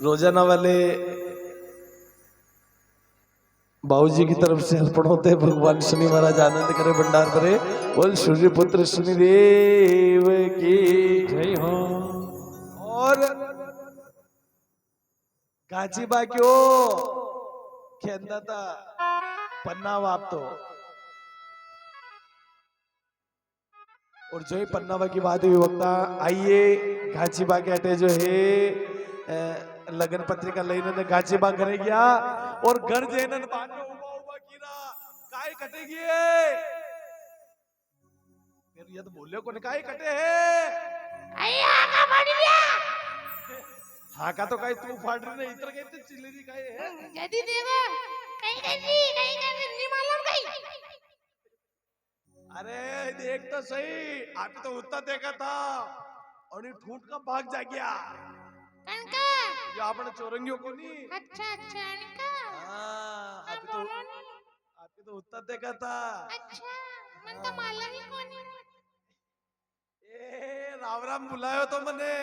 रोजाना वाले बाबूजी की तरफ से अर्पण होते हैं। भगवान शनि महाराज आनंद करे भंडार भरे। बोल सूर्य पुत्र शनिदेव की जय हो। और गाची बाक्यो खेंदा था पन्ना वाप तो और जो ही पन्नावा की बात हुई वक्ता आइए घाचीबा के अटे जो है लगन पत्रिका लेने ने घाचीबा घरे गया और घर जेने बाद में उबा उबा कीरा काय कटे गए फिर ये तो बोले को ने काय कटे है अय्या का फाड़ दिया। हाँ का तो काय तू फाड़ रही नहीं इतर कहते चिल्ली काय है जदी देवा कहीं नहीं मालूम कहीं। अरे देख तो सही आप तो उतना देखा था और ये ठूट का भाग जा गया कनका जो आपने चोरंगियों को नहीं। अच्छा अच्छा अनका हाँ आपकी तो उतना देखा था। अच्छा मन तो मालूम ही कोनी। ए राम राम बुलायो तो मने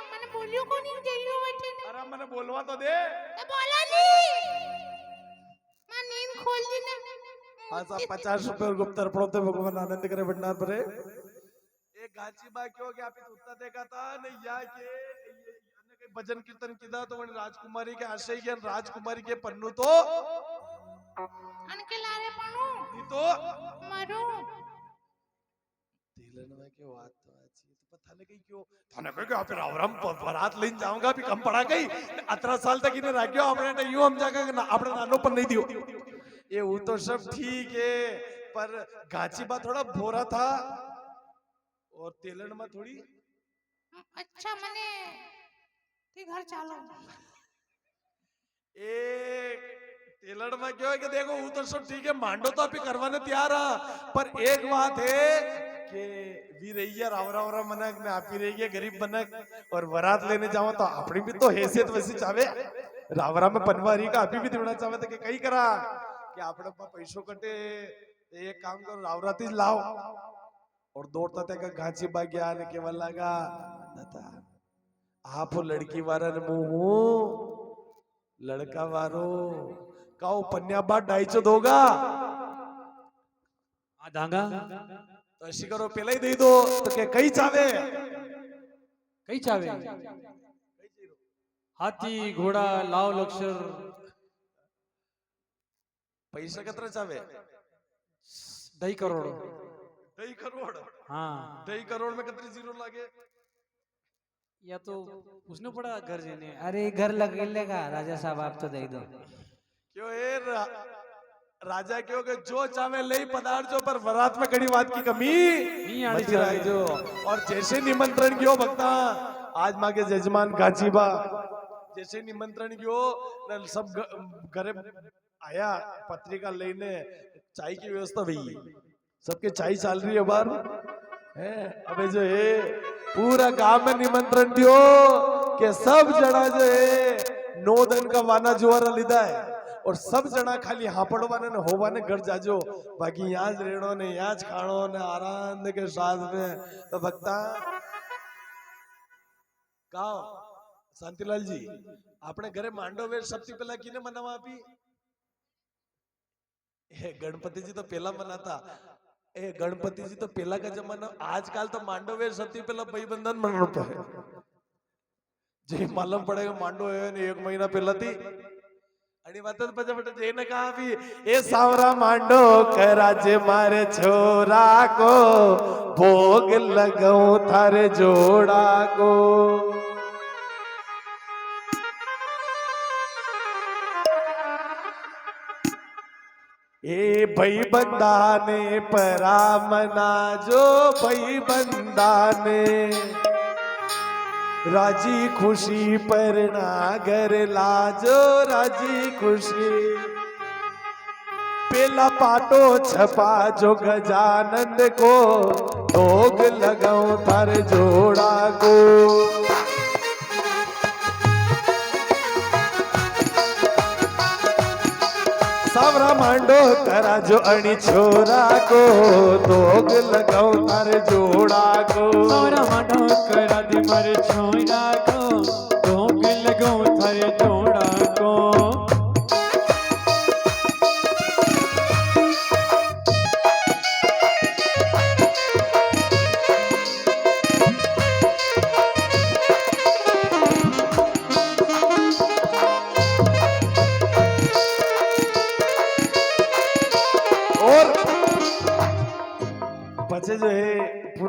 मैंने बोलियो कोनी देलियो बैठे ने। अरे मने बोलवा तो दे तो बोला नहीं मैं नींद खोल दी ना। हाँ साहब 50 रुपए और गुप्त अर्पण होते भगवान आनंद करे भंडार भरे। एक गाची बा क्यों कि आप उतना देखा था नहीं या के भजन कीर्तन किया तो राजकुमारी के आशय के राजकुमारी के पन्नू तो अनके लारे पणू ये तो मरो तिलनवा के बात तो अच्छी तो पता नहीं क्यों थाने पे क्या फिर आवरम बारात लेन जाऊंगा भी कम पड़ा गई 18 साल तक इन्हें राखियो आपने यूं हम जाकर आपने नानो पर नहीं दियो ये वो तो सब ठीक है पर गाची बा थोड़ा भोरा था और तेलन में थोड़ी अच्छा मने ती घर चालो एक तेलड़ में क्यों है कि देखो वो तो सब ठीक है मांडो तो अभी करवाने तैयार है पर एक बात है कि वीरैया रावरा मनक ने आप ही रही गरीब मनक और वरात लेने जाओ तो अपनी भी तो हैसियत वैसी चाहे रावरा में पनवारी का अभी भी देना चाहे तो कहीं करा कि आपने पैसों कटे एक काम करो रावराती लाओ और दौड़ता थे का घाची बाग्या ने केवल लगा आप लड़की वारा मुंह लड़का वारो काओ पन्या बाद डाइचो दोगा दांगा तो ऐसी करो पहले ही दे दो तो क्या कहीं चावे कई चावे हाथी घोड़ा लाव लक्षर पैसा कितना चावे 2 करोड़ 2 करोड़ हाँ 2 करोड़ में कितने जीरो लागे या तो उसने पड़ा घर जेने अरे घर लग लेगा राजा साहब आप तो दे दो क्यों है राजा क्यों के जो चावे ले पदार्थ जो पर वरात में कड़ी बात की कमी नहीं आनी चाहिए जो और जैसे निमंत्रण क्यों भक्ता आज माँ के जजमान गाजीबा जैसे निमंत्रण क्यों सब घरे आया पत्रिका लेने चाय की व्यवस्था हुई सबके चाय चल रही है बार है अबे जो है पूरा गांव में निमंत्रण दियो कि सब जना जो है 9 दिन का वाना जुआरा लिदा है और सब जना खाली हापड़वाने ने होवाने घर जाजो बाकी यहाँ रेड़ो ने यहाँ खाणो ने आराम के साथ में तो भक्ता गाओ शांतिलाल जी अपने घरे मांडो वेर सबसे पहला किने मनावा आपी गणपति जी तो पहला मनाता गणपति जी तो पहला का जमाना आजकल तो मांडो वेर सबसे पहला भाई बंधन मनाना है जे मालूम पड़ेगा मांडो है ने 1 महीना पहला थी आणि वातच बजा बटा जे ने कहा भी ए सावरा मांडो करा जे मारे छोरा को भोग लगाऊं थारे जोड़ा को ए भाई बंदाने परामना जो भाई बंदाने राजी खुशी पर नागर लाजो राजी खुशी पेला पाटो छपा जो गजानंद को भोग लगाऊं थारे जोड़ा को सावरा मांडो करा जो अणी छोरा को दोग लगाओ तारे जोड़ा को सावरा मांडो करा दे मारे छोरा को दोग लगाओ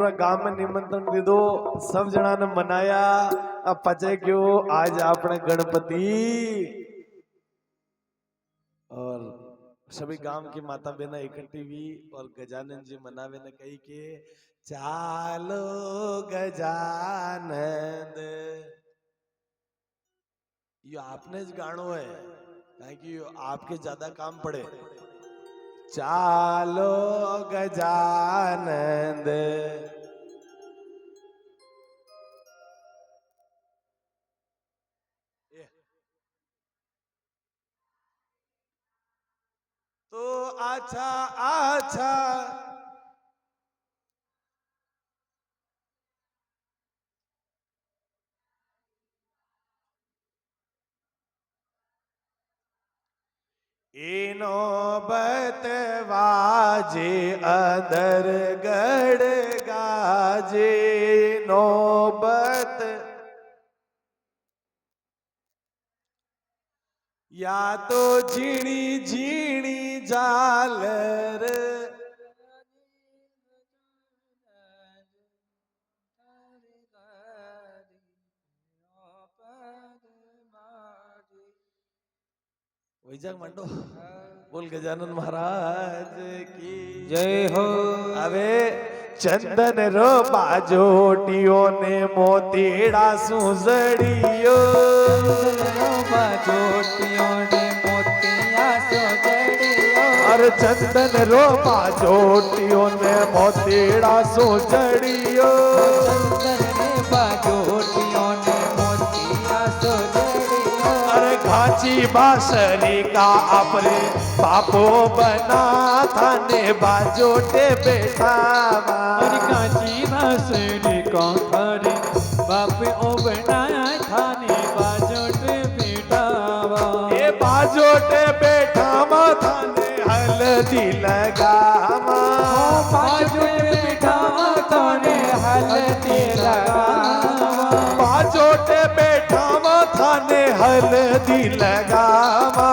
पूरा गांव में निमंत्रण दे दो, सब जना ने मनाया। अब पचे क्यों आज अपने गणपति और सभी गांव की माता बहना इकट्ठी हुई और गजानन जी मनावे ने कही के चालो गजानन। ये आपने ज गानो है कि आपके ज्यादा काम पड़े। चालो गजानन तो अच्छा अच्छा इनो बतवाजे अदर गढ़ गाजे नौबत या तो झीणी झीणी झालर वैजाग मंडो बोल गजानन महाराज की जय हो। अबे चंदन रो बाजोटियो ने मोतीड़ा सुजड़ियो बाजोटियों ने मोतिया सुजड़ियो। अरे चंदन रो बाजोटियो ने मोतीड़ा सुजड़ियो चंदन ने बाजोटियों ने मोतिया सुजड़ियो। अरे घाची बासरी का अपने बापो बना था ने बाजोटे बेटावा। और कांची बांसुरी को थारे बाप ओ बनाया थाने बाजोट बेटावा। ये बाजोटे बेटावा था ने हल्दी लगावा। बाजोट बिठावा थाने हल्दी लगावा। बाजोटे बेटावा था ने हल्दी लगावा।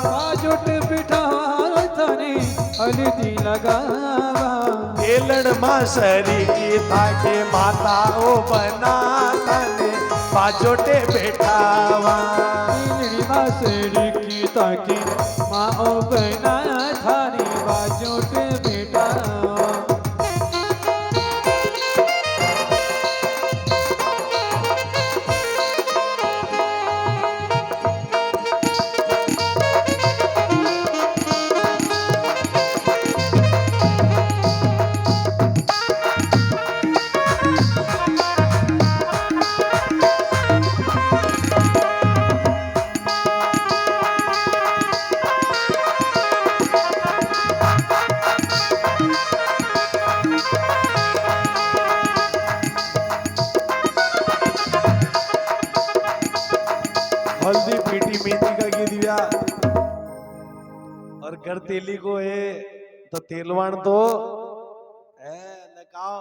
बाजोट बिठावा थाने हल्दी लगावा। केलण मासरी की ताके माता ओ बना थाने बाजोटे बेटावा। नीलड़ी बांसुरी की ताके माँ ओ बनाया थाने बाजोट बेटावा। हल्दी पीटी मेहंदी का गीत दिया और घर तेली को है तो तेलवान तो है न गाओ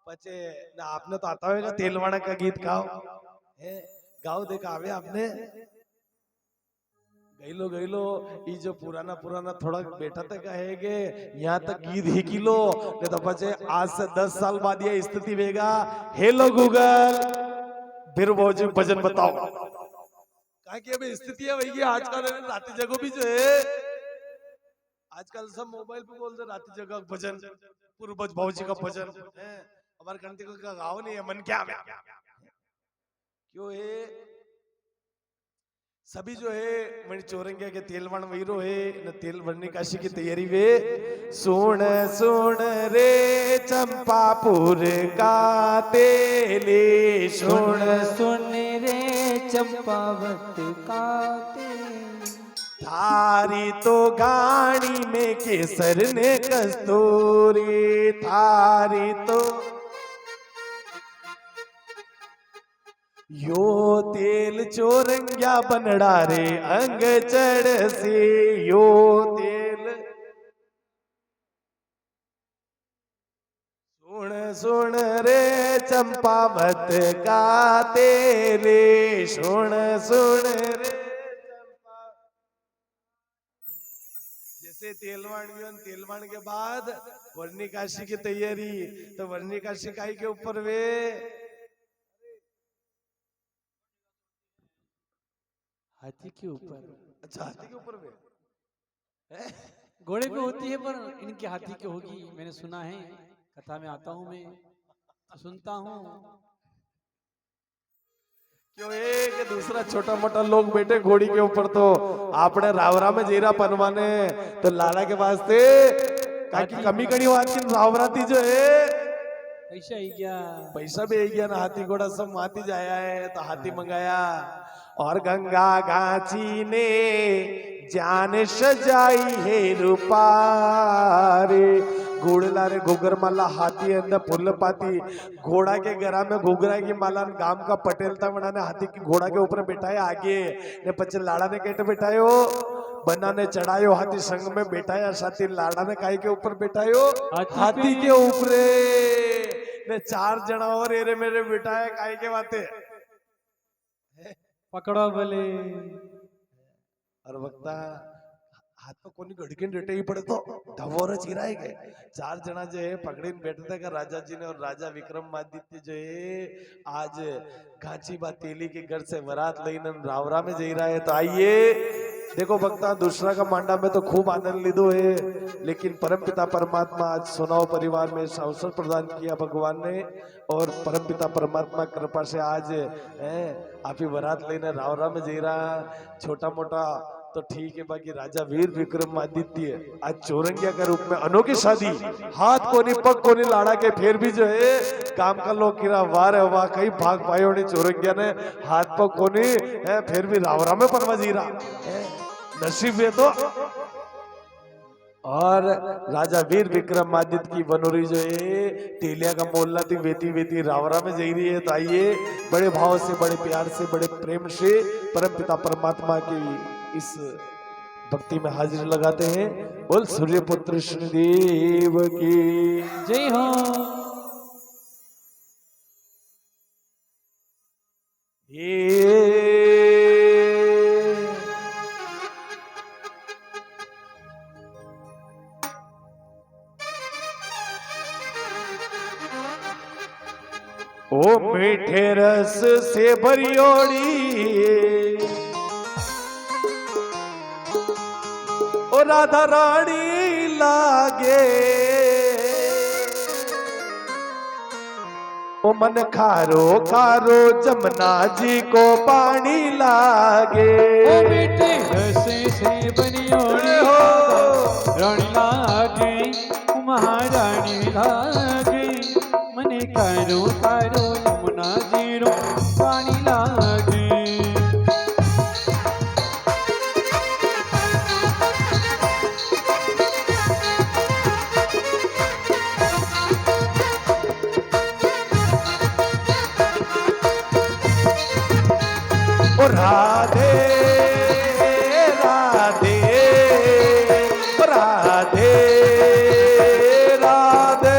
पचे न आपने तो आता होगा तेलवाना का गीत गाओ है गाओ देखा आवे आपने गईलो ये जो पुराना पुराना थोड़ा बेटा तक कहेगे यहाँ तक गीत ही किलो नहीं तो पचे आज से 10 साल बाद ये स्थिति वेगा। हेलो गूगल फिर वो जो भजन बताओ कहा कि अभी स्थिति है वही आजकल रात जगह भी जो है आजकल सब मोबाइल पे बोलते रात जगह भजन पूर्वज भाजी का भजन है हमारे कंटे का गाँव नहीं है मन क्या में क्यों है सभी जो है मेरी चोरंगिया के तेलवण वीरो है न तेल भरने काशी की तैयारी वे सुन सुन रे चंपापुर का तेली सुन सुन रे चंपावत का तेल। थारी तो गाड़ी में केसर ने कस्तूरी थारी तो यो तेल चोरंगिया बनड़ा रे अंग चढ़ से यो तेल सुन सुन रे चंपावत का तेले सुन सुन रे चंपा जैसे पहले तेलवान गयो, तेलवान के बाद वर्णी काशी की तैयारी। तो वर्णी काशी काई के ऊपर वे हाथी के ऊपर। अच्छा हाथी के ऊपर वे घोड़े पे होती है पर इनके हाथी की होगी, मैंने सुना है, कथा में आता हूँ मैं, सुनता हूँ। क्यों एक दूसरा छोटा मोटा लोग बैठे घोड़ी के ऊपर, तो आपने रावरा में जेरा पनवाने तो लाला के वास्ते काकी कमी कड़ी बात की रावराती जो है पैसा ही क्या, पैसा भी आई गया ना, हाथी घोड़ा सब हाथी जाया है तो हाथी मंगाया। और गंगा घाची ने जान सजाई है रूपारे, घोड़ला रे घुगर माला हाथी अंदर फुल पाती, घोड़ा के गरा में घुघरा की माला, गांव का पटेल था बना ने हाथी की घोड़ा के ऊपर बैठाया आगे ने, पचे लाड़ा ने केटे बैठायो, बना ने चढ़ायो, हाथी संग में बैठाया, साथी लाड़ा ने काई के ऊपर बैठायो, हाथी के ऊपर ने 4 जना और एरे मेरे बैठाया काई के बाते पकड़ो भले। और वक्ता हाथ में कोनी घड़कीन रेटे ही पड़े तो धवोर चिराए गए। 4 जना जो है पकड़ीन बैठे थे का राजा जी ने, और राजा विक्रमादित्य जो है आज घाचीबा तेली के घर से वरात लेने रावरा में जा रहा है। तो आइए देखो भक्ता, दूसरा का मांडा में तो खूब आनंद लिदो है, लेकिन परमपिता परमात्मा आज सुनाओ परिवार में अवसर प्रदान किया भगवान ने, और परमपिता परमात्मा कृपा से आज आप ही वरात लेने रावरा में जा रहा। छोटा मोटा तो ठीक है, बाकी राजा वीर विक्रमादित्य आज चौरंगिया के रूप में अनोखी शादी, हाथ कोनी पग कोनी लाड़ा के फिर भी जो है काम का लोग किरा वार है वाह, कई भाग पायो ने चौरंगिया ने हाथ पग कोनी है, फिर भी रावरा में परवा जी रहा नसीब है तो। और राजा वीर विक्रमादित्य की बनोरी जो है तेलिया का मोलना थी वेती वेती रावरा में जा रही है। तो आइए बड़े भाव से, बड़े प्यार से, बड़े प्रेम से परमपिता परमात्मा की इस भक्ति में हाजिर लगाते हैं। बोल सूर्यपुत्र शनिदेव की जय हो। ओ मीठे रस से भरियोड़ी ओ राधा रानी लागे, ओ मन खारो खारो जमुना जी को पानी लागे। ओ मीठे रस से बनियोड़ी रानी लागे, महारानी लागे, मने कारो कारो यमुना जीरो पानी लागे। ओ राधे राधे राधे राधे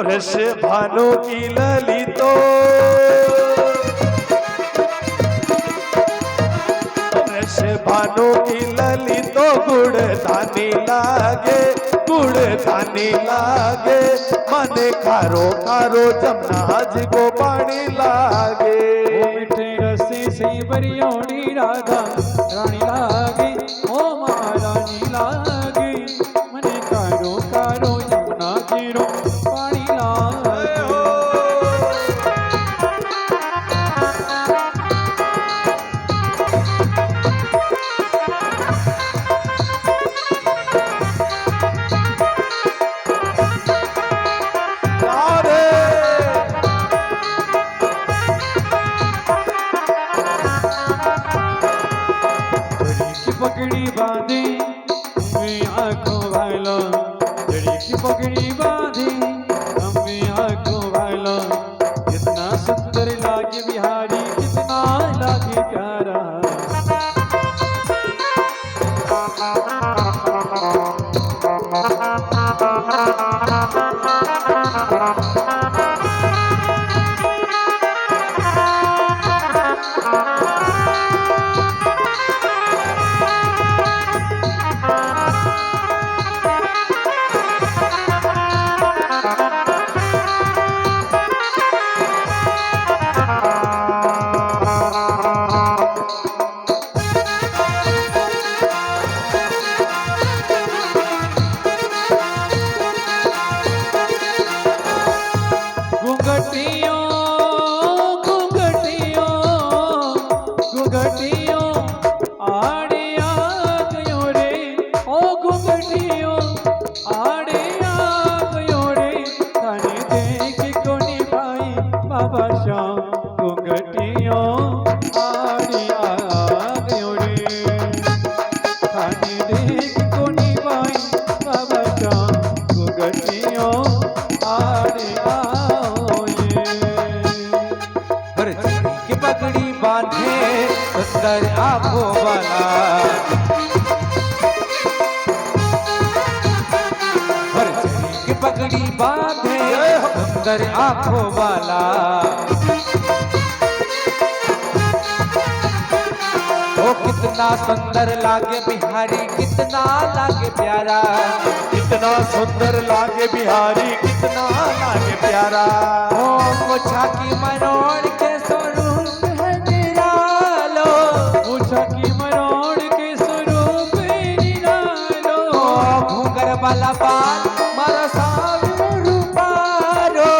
रस भानु की ललितो, रस भानु की ललितो, गुड़ दानी लागे, गुड़ दानी लागे, मने खारो खारो जमुना जी को पानी लागे। ओ मीठे रस से बरियोड़ी राधा रानी लागे, ओ महारानी लागे, मने कारो कारो यमुना जीरो पानी लागे। पगड़ी बांधी हमें आंखों वालों, जड़ी की पगड़ी बांधी हमें आंखों वालों। कितना सुंदर लागे बिहारी, कितना लागे प्यारा। घुंघटियों घुंघटियों घुंघटियों आड़े आ गयो रे, ओ घुंघटियों आड़े आ गयो रे। थाने देख कोनी भाई बाबा श्याम, घुंघटियों आड़े आ गयो रे। थाने देख कोनी भाई बाबा श्याम, घुंघटियों आड़े आओ ये। पर चढ़ी की पगड़ी बांधे सुंदर आंखों वाला, पर चढ़ी की पगड़ी बांधे सुंदर आंखों वाला। ओ कितना सुंदर लागे बिहारी, कितना लागे प्यारा। कितना सुंदर लागे बिहारी, कितना लागे प्यारा। ओ मुछा की मरोड़ के स्वरूप है निरालो, पूछा की मरोड़ के स्वरूप निरालो। ओ घूंगर वाला बाल मारा सावरो रूपारो,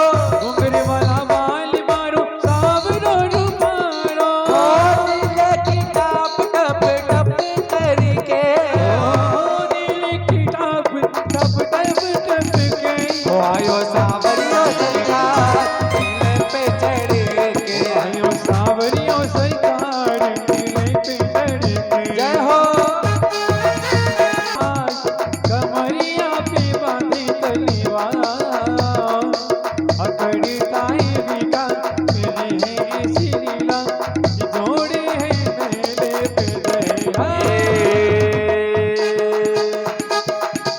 घुंघरे वाला बाल मारो सावरो रूपारो। ओ नीले की टाप टप टप करके, ओ नीले की टप टप टप टप के। ओ आयो सावरियो सरकार नीले पे चढ़ के। आयो सावरियों सरकार नीले पे चढ़ के। जय हो आज कमरिया पे बांधी तलवार, अकड़ी ताई बिका मेरी है ऐसी लीला, ये जोड़े हैं मेले पे दया।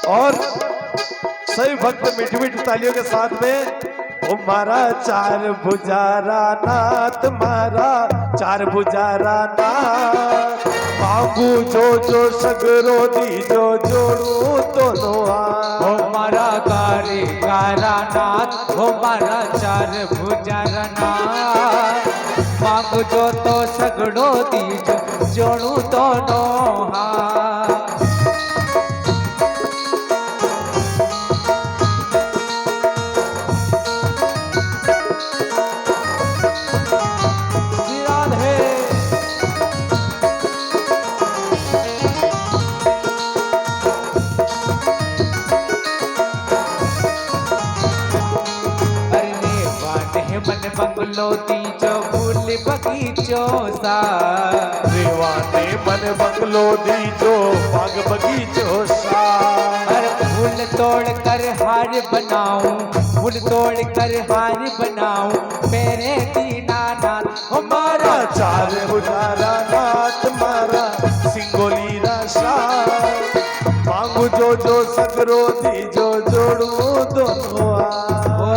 और सही भक्त मीठी मीठी तालियों के साथ में ओ मारा चार भुजारा नाथ, मारा चार भुजारा नाथ। मांगू जो सगरो दी जो जोड़ू दोनों ओ हाथ। मारा गारे गारा नाथ, ओ मारा चार भुजारा नाथ। मांग जो तो सगड़ो दीज जोड़ू दोनों हाथ। श्री राधे। अरे बाटे मन बंगलो तीजो फूल बगीचो सा। रेवाने मन बंगलो दी जो बाग बगीचो सा। अरे फूल तोड़ कर हार बनाऊं, फूल तोड़ कर हार बनाऊं मेरे दीना नाथ। हमारा चार भुजारा नाथ, मारा सिंगोली राशा। मांगू जो सगरो दी जो जोड़ू दोनों हाथ। ओ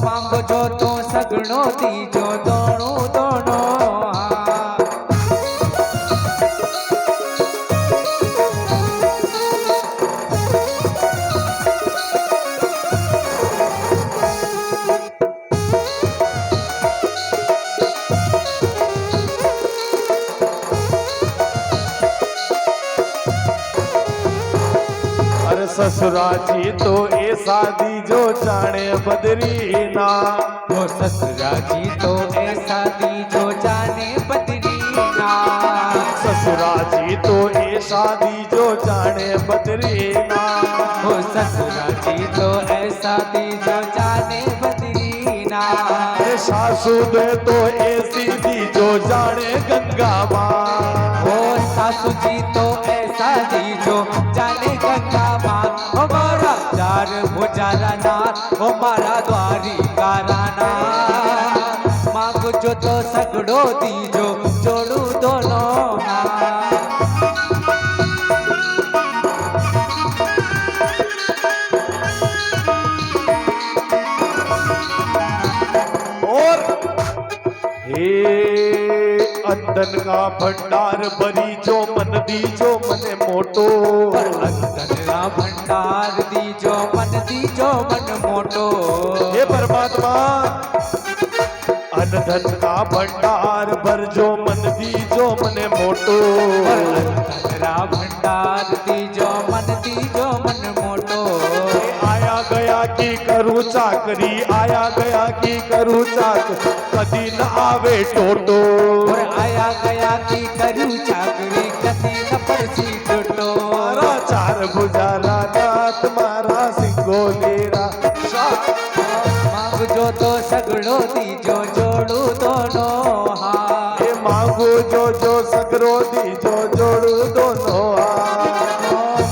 मांगो जो तो सगड़ो दी जो दोनों दोनों हाथ। अरे ससुरा जी तो ए शादी जो जाने बदरी ना। वो ससुरा जी तो ऐसा दी जो जाने बदरीना। ससुरा जी तो ए शादी जो जाने बदरी ना। वो ससुरा जी तो ऐसा दी जो जाने बदरीना। अरे सासू दे तो ऐसी दी जो जाने गंगा माँ। वो सासू जी तो ऐसा बरसा दीजो जाने गंगा माँ ओ मारा चार भुजारा नाथ ओ मारा द्वारिका राना मांगो जो तो सगड़ो दीजो जोड़ू दोनों हाथ और हे अंदन का भंडार भरी जो मन दीजो मने मोटो अंदर भंडार दीजो मन मोटो हे परमात्मा अनधन का भंडार भर जो मन दीजो मने मोटो अंदर भंडार दीजो मन मोटो आया गया की करूँ चाकरी आया गया की करूँ चाकरी कदी न आवे टोटो और आया गया की करूँ चाकरी कदी न परसी टोटो मारा चार भुजारा नाथ मारा सिंगोलेरा मांग जो तो सगड़ो दीजो जोड़ू दोनों हाथ ये मांगो जो सगरो दीजो जोड़ू दोनों हाथ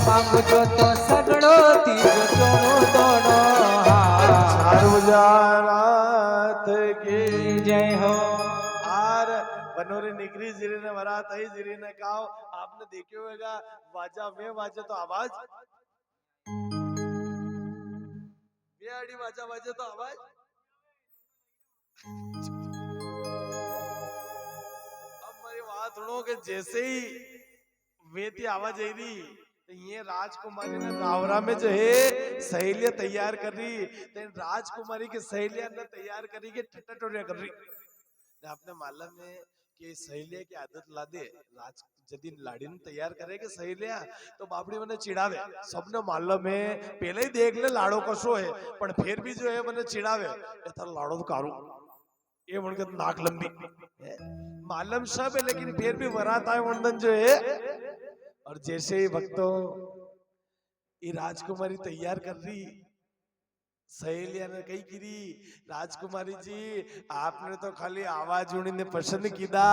मांग जो तो सगड़ो दीजो जोड़ू दोनों हाथ चार भुजानाथ की जय हो आर बनोरे निकरी जीरे ने वरात आई जीरे ने काओ आपने देखे होगा वाजा में वाजे तो आवाज बेआड़ी वाजा वाजे तो आवाज अब मेरी बात सुनो कि जैसे ही वेती आवाज आई रही तो ये राजकुमारी ने रावरा में जो है सहेलियां तैयार कर रही तो राजकुमारी की सहेलियां ने तैयार करी के ठट्टा टोरिया कर रही आपने मालूम है कि सहेलिया की आदत ला दे राज जदी लाड़ी ने तैयार करे के सहेलिया तो बापड़ी मने चिड़ावे सबने मालूम है पहले ही देख ले लाड़ो कसो है पर फिर भी जो है मने चिड़ावे ए थार लाड़ो तो कारू ये उनके नाक लंबी मालूम सब है लेकिन फिर भी वरात आए वंदन जो है और जैसे ही भक्तों ये राजकुमारी तैयार कर रही सहेलिया ने कही कीरी राजकुमारी जी आपने तो खाली आवाज उड़ी ने पसंद कीदा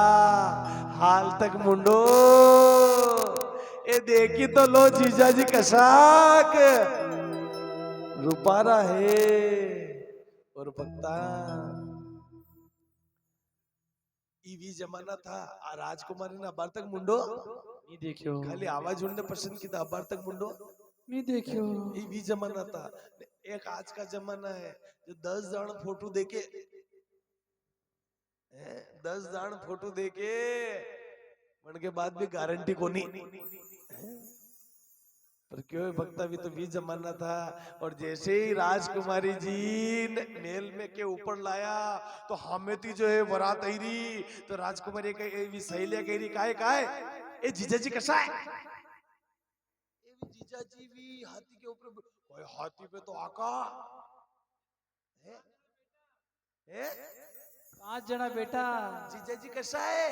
हाल तक मुंडो ए देखी तो लो जीजा जी कशाक रूपारा है और भक्ता ईवी जमाना था आ राजकुमारी ने अबार तक मुंडो नहीं देखियो खाली आवाज उड़ने पसंद कीदा अबार तक मुंडो नहीं देखियो ईवी जमाना था एक आज का जमाना है जो 10 जन फोटो देके 10 जन फोटो देके मन के बाद भी गारंटी कोनी पर क्यों भक्ता भी तो भी जमाना था और जैसे ही राजकुमारी जी ने मेल में के ऊपर लाया तो हमेती जो है वरात आई रही तो राजकुमारी की सहेलिया कह रही काहे ए जीजा जी कैसा है जीजा जी भी हाथी के ऊपर हाथी पे तो आका है 5 जना बेटा जीजा जी कैसा है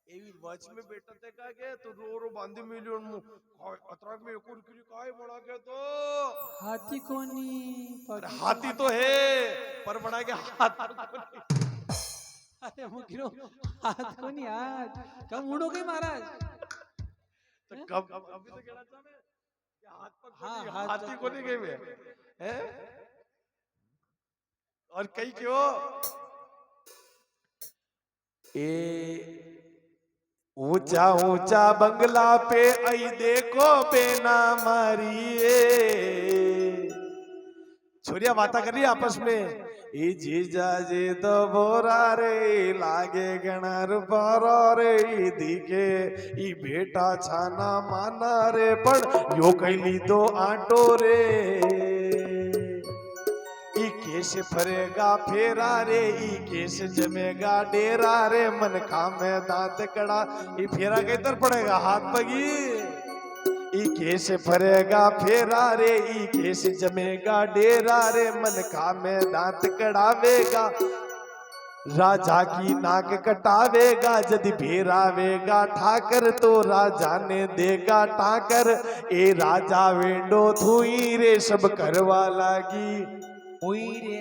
एवी वच में बेटा ते का के तो रो बांधी मिलियन मु अतराक में एकुर किरी काय बड़ा के तो हाथी कोनी अरे हाथी तो है पर बड़ा के हाथ अरे मुगिरो हाथ कोनी हाथ कब मुड़ो गई महाराज तो कब अभी तो कहना चाह मैं कि हाथ पर हाँ, हाथी को नहीं गए हैं और कई क्यों ए ऊंचा ऊंचा बंगला पे आई देखो बेना मारिए छोरिया बाता कर रही आपस में ई जीजा जी तो बोरा रे लागे गणार पारा रे ई दिखे ई बेटा छाना माना रे पण यो कैली दो आटो रे ई केस फरेगा फेरा रे ई केस जमेगा डेरा रे मन खामे दांत कड़ा ई फेरा किधर पड़ेगा हाथ पगी ई केस फरेगा फेरा रे ई केस जमेगा डेरा रे मन खामे दांत कड़ावेगा राजा की नाक कटावेगा यदि भेरावेगा ठाकर तो राजा ने देगा टाकर ए राजा वेंडो थुई रे सब करवा लागी हुई रे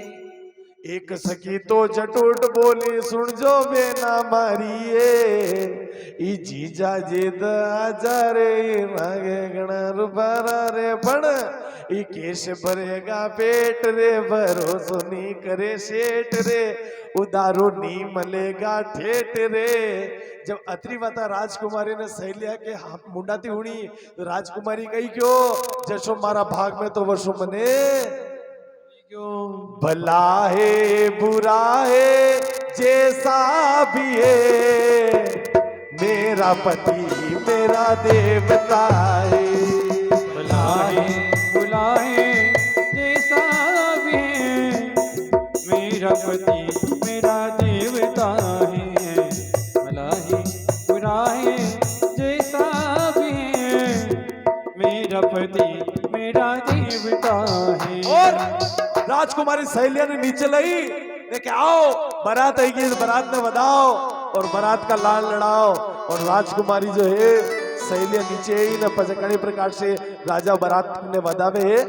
एक सखी तो जटूट बोली सुन जो बेना मारिए ई जीजा जिद आजा रे मागे गणा रुबारा रे पण ई केश भरेगा पेट रे भरोसो नी करे सेठ रे उदारो नी मलेगा ठेठ रे। जब अत्री माता राजकुमारी ने सहेलिया के मुंडाती हुणी तो राजकुमारी कही क्यों जशो मारा भाग में तो वर्षो मने भला है बुरा है जैसा भी है मेरा पति मेरा देवता है। भला है बुरा है जैसा भी है मेरा पति मेरा देवता है। भला है बुरा है जैसा भी है मेरा पति मेरा देवता है। और राजकुमारी सहेलिया ने नीचे लाई देखे आओ बारात आएगी बारात में बधाओ और बारात का लाल लड़ाओ। और राजकुमारी जो है सहेलिया नीचे ही न पचकड़ी प्रकार से राजा बारात ने बधावे है।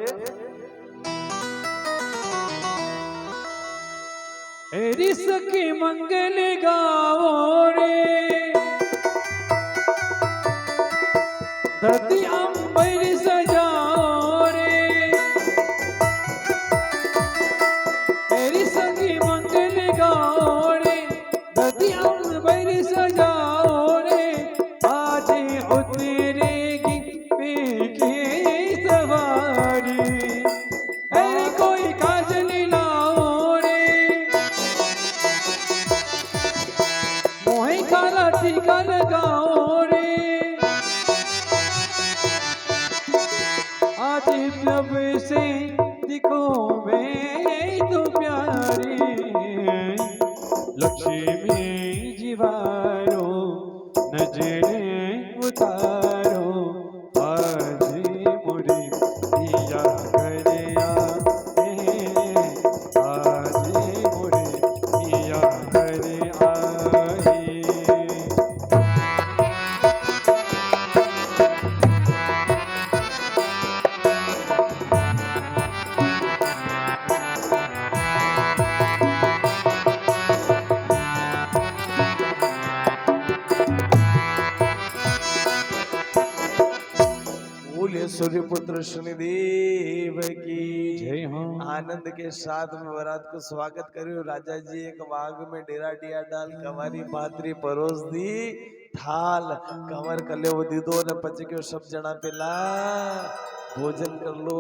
सखी मंगल गाओ रे धरती अंबर सजाओ रे मेरी सखी मंगल गाओ रे धरती अंबर सजाओ रे आज उतरेगी की सवारी अरे कोई काजल लाओ रे मोहे काला टीका लगाओ रे आज जब से दिखो मैं तो प्यारी लक्ष्मी जीवारो नजरे उतारो आज मुझे दिया करे आज मुझे दिया करे आई। बोले सूर्यपुत्र शनिदेव की जय हो। आनंद के साथ में बारात को स्वागत करियो। राजा जी एक बाग में डेरा डिया डाल कवारी पात्री परोस दी थाल कंवर कले वो दीदो ने पचे के सब जना पिला भोजन कर लो।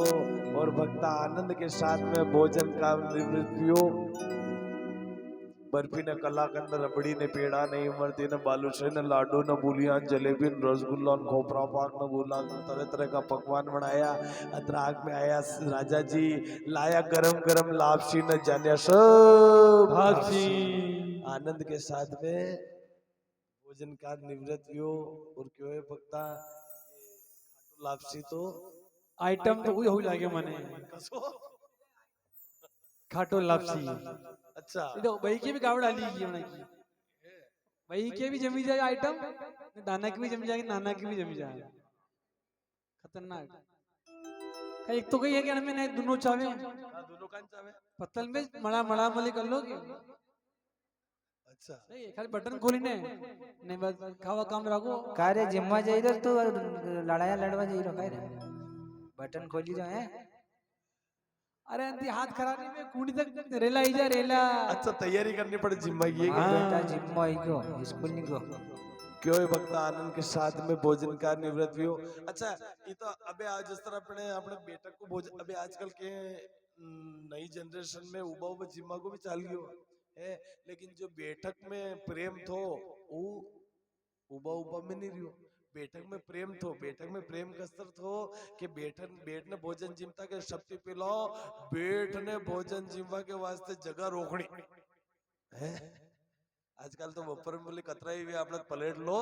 और भक्ता आनंद के साथ में भोजन का निवृत्त पियो। बर्फी ने कलाकंद रबड़ी ने पेड़ा ने इमरती ने बालूशाही ने लाडू ने बूलियां जलेबी ने रसगुल्ला ने खोपरा पाक ने गोला तरह तरह का पकवान बनाया। अतराग में आया राजा जी लाया गरम गरम लापसी ने जानिया सब हाथी आनंद के साथ में भोजन का निवृत्त हो। और क्यों है भक्ता लापसी तो आइटम तो वही हो लागे मने खाटो लापसी। अच्छा तो भाई के भी गावड़ आली की बना की भाई के भी जमी जाए आइटम दाना की भी जमी जाएगी नाना की भी जमी जाए खतरनाक। एक तो कही है कि हमें नहीं दोनों चावे दोनों कान चावे पत्तल में मड़ा मड़ा मली कर लोगे। अच्छा सही है खाली बटन खोली ने नहीं बस खावा काम रखो काय रे जिम्मा जाई रे तू लड़ाया लड़वा जाई रो काय रे बटन खोली जो है। अरे अंती हाथ खराबी में कुंडी तक रेला ही जा रेला। अच्छा तैयारी करनी पड़े जिम्मा की बेटा जिम्मा ही को स्कूल नहीं को क्यों है भक्ता आनंद के साथ में भोजन का निवृत्त भी हो। अच्छा ये तो अबे आज जिस तरह अपने अपने बेटा को भोजन अबे आजकल के नई जनरेशन में उबा उबा जिम्मा को भी चाल गयो है। लेकिन जो बैठक में प्रेम थो वो उबा उबा में नहीं रियो। बैठक में प्रेम थो बैठक में प्रेम कसर थो कि बैठ ने भोजन जिमता के शक्ति पिलाओ बैठ ने भोजन जिमवा के वास्ते जगह रोकनी है। आजकल तो बपर में बोले कतरा ही आपने पलट लो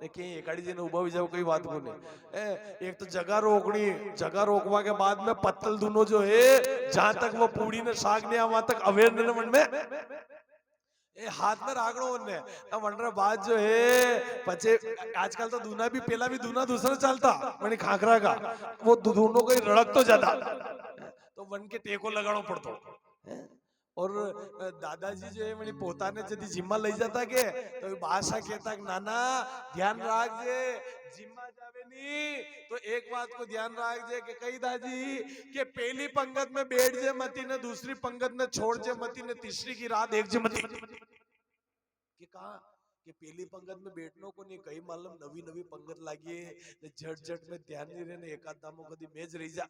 लेकिन एकाड़ी जी ने उबा भी जाओ कोई बात को नहीं। एक तो जगह रोकनी जगह रोकवा के बाद में पत्तल दोनों जो है जहां तक वो पूड़ी ने साग ने वहां तक अवेयर ने मन में ए हाथ में रागड़ो ने वनरा बात जो है पचे आजकल तो दूना भी पहला भी दूना दूसरा चलता मैंने खाखरा का वो दोनों को रड़क तो ज्यादा तो वन के टेको लगाना पड़तो और दादाजी जो है मैंने पोताने जदी जिम्मा लई जाता के तो भाषा कहता कि नाना ध्यान राखजे जिम्मा जावे नी तो एक बात को ध्यान राखजे कि कई दादी के पहली पंगत में बैठ जे मती ने दूसरी पंगत में छोड़ जे मती ने तीसरी की रात एक जे मती के कहा कि पहली पंगत में बैठनो को नहीं कई मालूम नवी नवी पंगत लागी झट झट में ध्यान नहीं रहने एक आध दामो कदी मेज रही जा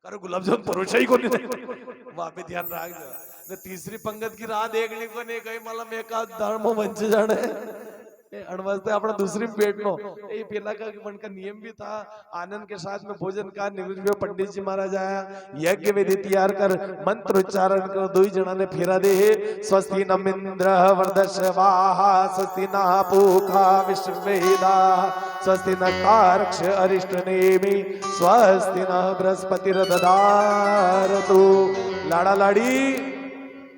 करो गुलाब जामुन परोसा ही को नहीं वहां पे ध्यान राख जा तीसरी पंगत की राह देखने को नहीं कहीं मालूम एक आध धर्मो वंच जाने अणवस्ते अपना दूसरी में बैठनो ये पहला का मन का नियम भी था आनंद के साथ में भोजन का निवृत्त पंडित जी महाराज आया यज्ञ विधि तैयार कर मंत्र उच्चारण कर दो जना ने फेरा दे स्वस्ति न इंद्र वर्धस्वाहा स्वस्ति न पूखा विश्ववेदा स्वस्ति न कारक्ष अरिष्ट नेमि स्वस्ति न बृहस्पति ददारतु लाड़ा लाड़ी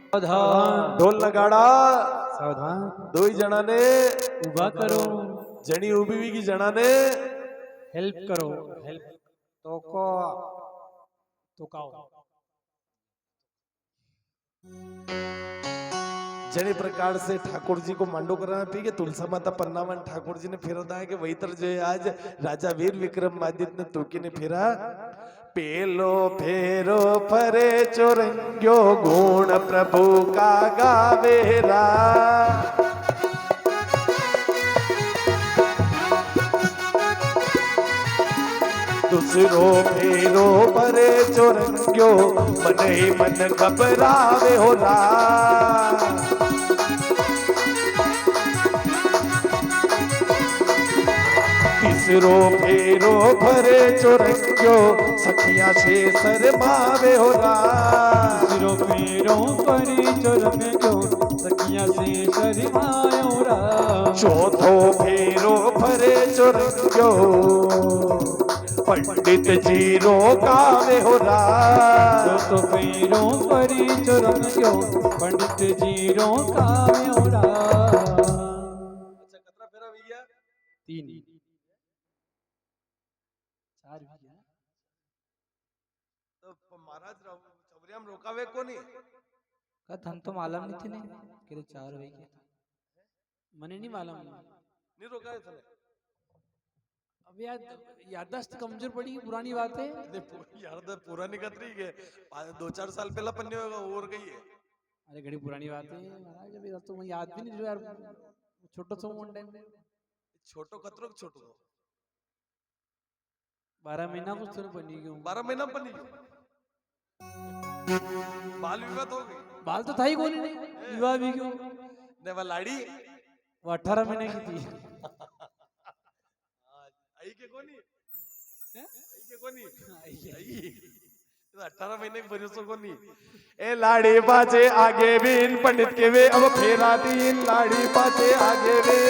सावधान ढोल नगाड़ा सावधान दो ही जना ने उभा करो जनी उभी हुई की जना ने हेल्प करो हेल्प तो को तो काओ जनी प्रकार से ठाकुर जी को मांडो कराना पी के तुलसा माता पन्नावन ठाकुर जी ने फेरा है कि वही तरह जो है आज राजा वीर विक्रमादित्य ने तुर्की ने फेरा पेलो फेरो फरे चोरंग्यो गुण प्रभु का गावेरा दूसरो फेरो परे चोरंग्यो मन ही मन घबरावे होला तीसरो फेरो भरे चोरंग्यो सखिया से शर्मावे होला सिरो पेरो परी चोरंग्यो सखिया से शर्मायोरा चौथो फेरो भरे चोरंग्यो पंडित जी रोकावे होला तो पेरो परी चोरंग्यो पंडित जी रोकायोरा अच्छा कितना फेरा भैया 3 4 भैया तो महाराज चौरियाम रोकावे कोनी का धन तो मालूम नहीं थे ने के 4 हो गया मने नहीं मालूम नहीं रोकावे थे अब यार याददाश्त कमजोर पड़ी पुरानी बात है यार तो पुरानी कतरी के 2-4 साल पहला पन्ने होगा और गई है अरे घड़ी पुरानी बात है महाराज अभी तो मैं याद भी नहीं जो यार छोटो सो वन टाइम छोटो कतरो छोटो 12 महीना कुछ तो बनी क्यों 12 महीना बनी बाल विवाह हो गई बाल तो था ही कोई नहीं विवाह भी क्यों ने वो लाड़ी वो 18 महीने की थी आई के कोनी आई के कोनी आई 18 महीने की बरिसो कोनी ए लाड़ी बाजे आगे बिन पंडित के वे अब फेरा दिन लाड़ी बाजे आगे वे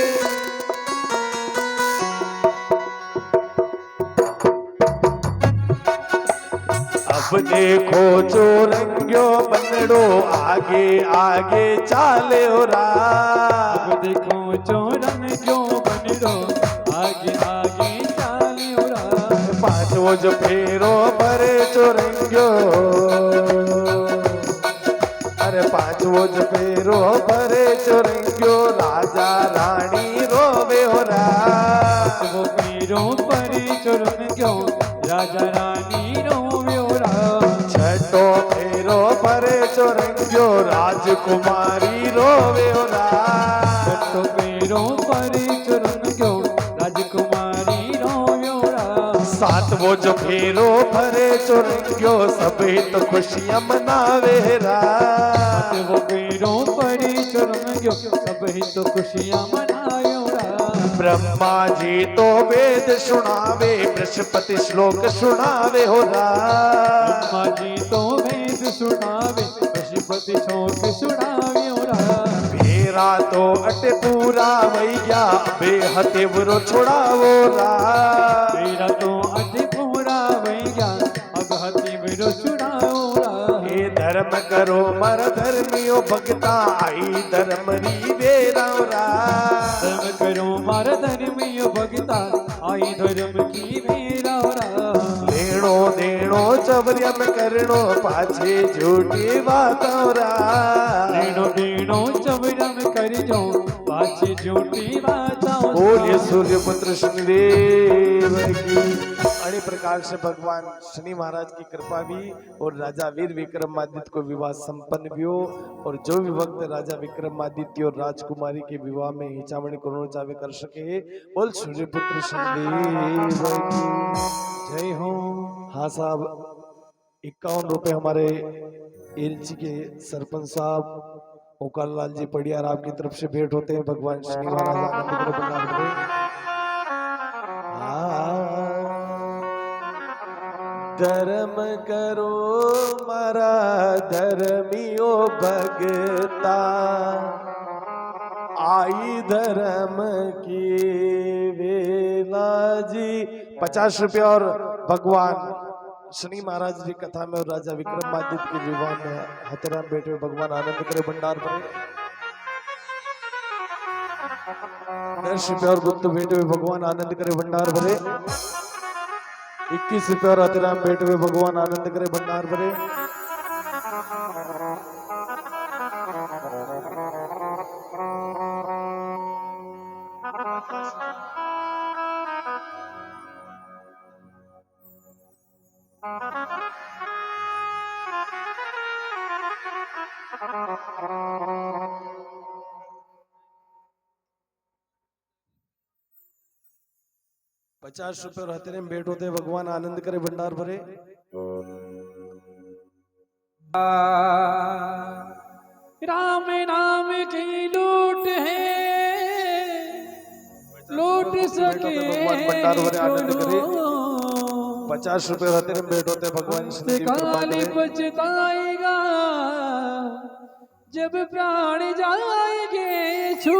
अब देखो चोरंग्यो बनड़ो आगे आगे चाले हो अब देखो चोरंग्यो बनड़ो आगे आगे चाले हो पांचवो जो फेरो भरे चोरंग्यो अरे पांचवो जो फेरो भरे चोरंग्यो राजा रानी रोवे हो वो फेरो भरे चोरंग्यो राजा रानी रोवे हो छठो फेरो भरे चोरंग्यो राजकुमारी रोवे हो छठो फेरो भरे चोरंग्यो राजकुमारी रोवे हो सातवो जो फेरो भरे चोरंग्यो सभी तो खुशियां मनावे वो फेरो भरे चोरंग्यो सभी तो खुशियां मनायो ब्रह्मा जी तो वेद सुनावे बृहस्पति श्लोक सुनावे हो ब्रह्मा जी तो वेद सुनावे बृहस्पति श्लोक सुनावे हो फेरा तो अटे पूरा भैया बेहते बुरो छुड़ावो फेरा तो अटे पूरा भैया अब हती बुरो छुड़ावो हे धर्म करो मर धर्मियो भक्ता आई धर्म री बेरा धर्म करो मार धर्मियो भक्ता आई धर्म की बेरा लेणो देणो बीणो चवरिया में करणो पाछे झूठी बातों रा बीणो बीणो चवरम करजो पाछे झूठी बातों बोलिए सूर्य पुत्र शनिदेव की। अने प्रकार से भगवान शनि महाराज की कृपा भी और राजा वीर विक्रमादित्य को विवाह संपन्न भी हो। और जो भी भक्त राजा विक्रमादित्य और राजकुमारी के विवाह में हिचामणी करोड़ चावे कर सके, बोल सूर्य पुत्र शनिदेव की जय हो। हाँ साहब, 51 रुपए हमारे एलची के सरपंच साहब ओकार लाल जी पडियार आपकी तरफ से भेंट होते हैं। भगवान शनि महाराज आनंद करे बना करे। धर्म करो मारा धर्मियो भगता, आई धर्म की वेला जी। 50 रुपये और भगवान शनि महाराज की कथा में और राजा विक्रमादित्य के विवाह में हथराम बैठे हुए भगवान आनंद करे भंडार भरे। 10 रुपये और गुप्त बैठे हुए भगवान आनंद करे भंडार भरे। 21 रुपये और हथराम बैठे हुए भगवान आनंद करे भंडार भरे। ₹50 और हथेरे में भेंट होते हैं भगवान आनंद करे भंडार भरे। राम नाम की लूट है, लूट सके भगवान भंडार भरे आनंद करे। 50 रुपए और हथेरे में भेंट होते हैं भगवान शनि की कृपा काल करे। पछताएगा जब प्राण जाएंगे छू।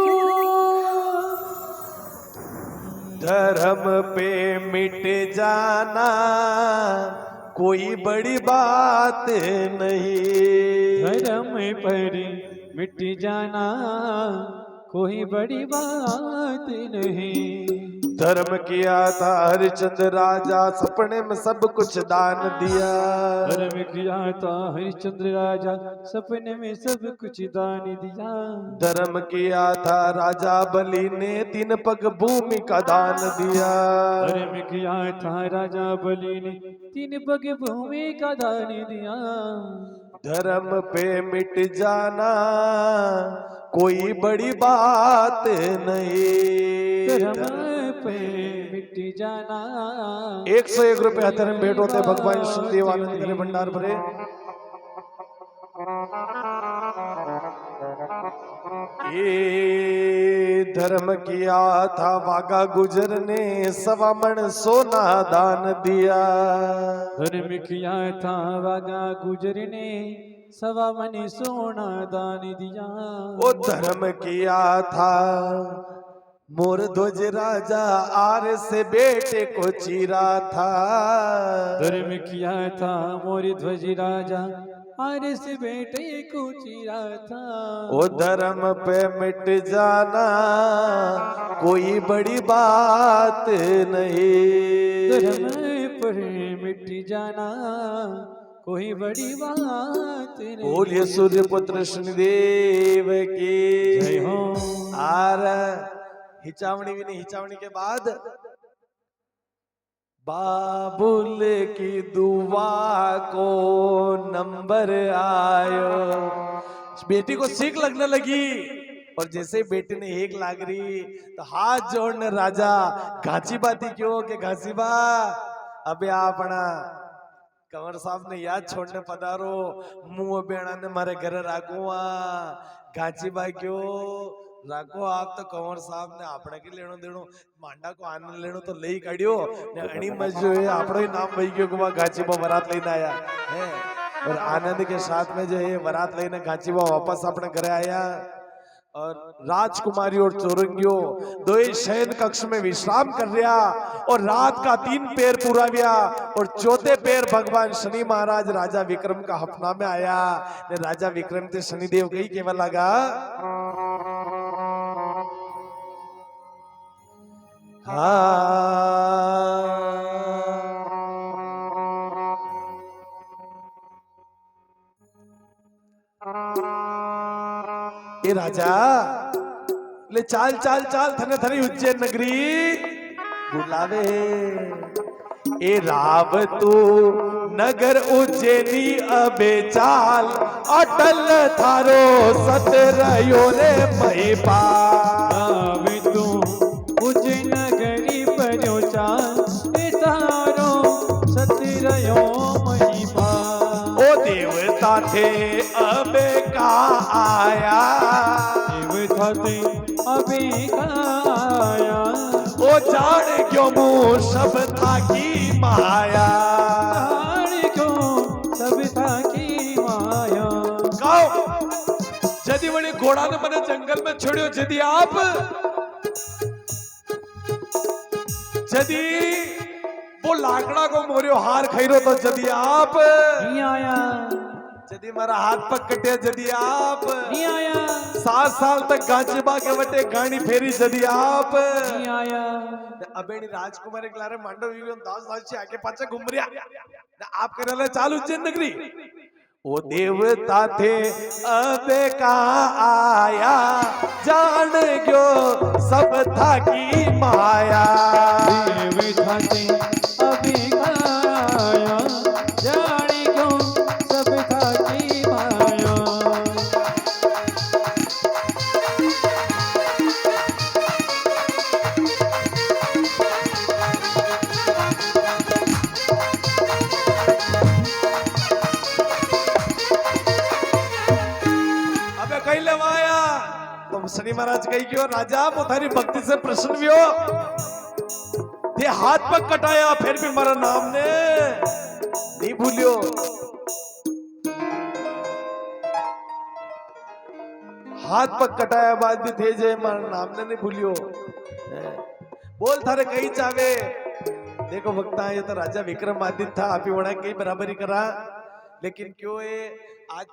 धर्म पे मिट जाना कोई बड़ी बात नहीं, धर्म पर मिट जाना कोई बड़ी बात नहीं। धर्म किया था हरिश्चंद्र राजा सपने में सब कुछ दान दिया। धर्म किया था हरिश्चंद्र राजा सपने में सब कुछ दान दिया। धर्म किया था राजा बलि ने 3 पग भूमि का दान दिया। धर्म किया था राजा बलि ने 3 पग भूमि का दान दिया। धर्म पे मिट जाना कोई बड़ी बात नहीं, धर्म पे मिट जाना। 101 रुपए हथेरे में भेंट होते भगवान शनिदेव आनंद करे भंडार भरे। ये धर्म किया था वागा गुजर ने 1.25 मन सोना दान दिया। धर्म किया था वागा गुजर ने 1.25 मन सोना दान दिया। वो धर्म किया था मोर ध्वज राजा आर से बेटे को चीरा था। धर्म किया था मोर ध्वज राजा आर से बेटे को चीरा था। वो धर्म पे मिट जाना कोई बड़ी बात नहीं, धर्म पर मिट जाना कोई बड़ी बात नहीं। बोलिए सूर्य पुत्र शनिदेव की जय हो। आर हिचावणी भी नहीं, हिचावणी के बाद बाबुल की दुआ को नंबर आयो। बेटी को सीख लगने लगी और जैसे बेटी ने एक लाग रही तो हाथ जोड़ने राजा घाची बाती क्यों के घासी बा अबे आपना कंवर साहब ने याद छोड़ने पधारो मुंह बेड़ा ने मारे घर राखुआ घाची बा क्यों राखो आप तो कंवर साहब ने आपने के लेनो देनो मांडा को आनंद लेनो तो ले काढ़ियो ने अणी मज जो है आपड़ो ही नाम भई गयो कि घाचीबा बारात लेने आया है। और आनंद के साथ में जो है बारात लेने घाचीबा वापस अपने घरे आया और राजकुमारी और चौरंगियों दो ही शयन कक्ष में विश्राम कर रहा और रात का 3 पैर पूरा गया और 4थे पैर भगवान शनि महाराज राजा विक्रम का हपना में आया ने राजा विक्रम से शनिदेव कही केवल लगा ए राजा ले चाल चाल चाल थने थने उज्जैन नगरी बुलावे ए राव तू नगर उज्जैनी अबे चाल अटल थारो सत रयो रे महिपा आवे तू उज्जैन नगरी पर्यो चाल ए तारो सतरयो महिपा ओ देवता थे अबे का आया देवता थे अबे का आया ओ जान क्यों मुँह सब था की माया सब था की माया गाओ जदी वणी घोड़ा ने मने जंगल में छोड़ियो जदी आप जदी वो लाकड़ा को मोरियो हार खैरो तो जदी आप नहीं आया जदी मारा हाथ पग कटे जदी आप नहीं आया 7 साल तक गांचीबा के वटे गाणी फेरी जदी आप नहीं आया अबेणी राजकुमारी क्लारे मांडव युगन 10 वर्ष आगे पाछे घूम रिया आप करेले चालू उज्जैन नगरी ओ देवता थे अबे का आया जान गयो सब था की माया देवता थे अबे का आया जान गयो सब था की माया कही लेवाया तो शनि महाराज कही क्यों राजा वो थारी भक्ति से प्रसन्न भी हो ये हाथ पग कटाया फिर भी मारा नाम ने नहीं भूलियो हाथ पग कटाया बाद भी थे जे मारा नाम ने नहीं भूलियो बोल थारे कहीं चावे देखो भक्ता ये तो राजा विक्रमादित्य था आप ही वड़ा कहीं बराबरी करा लेकिन क्यों है आज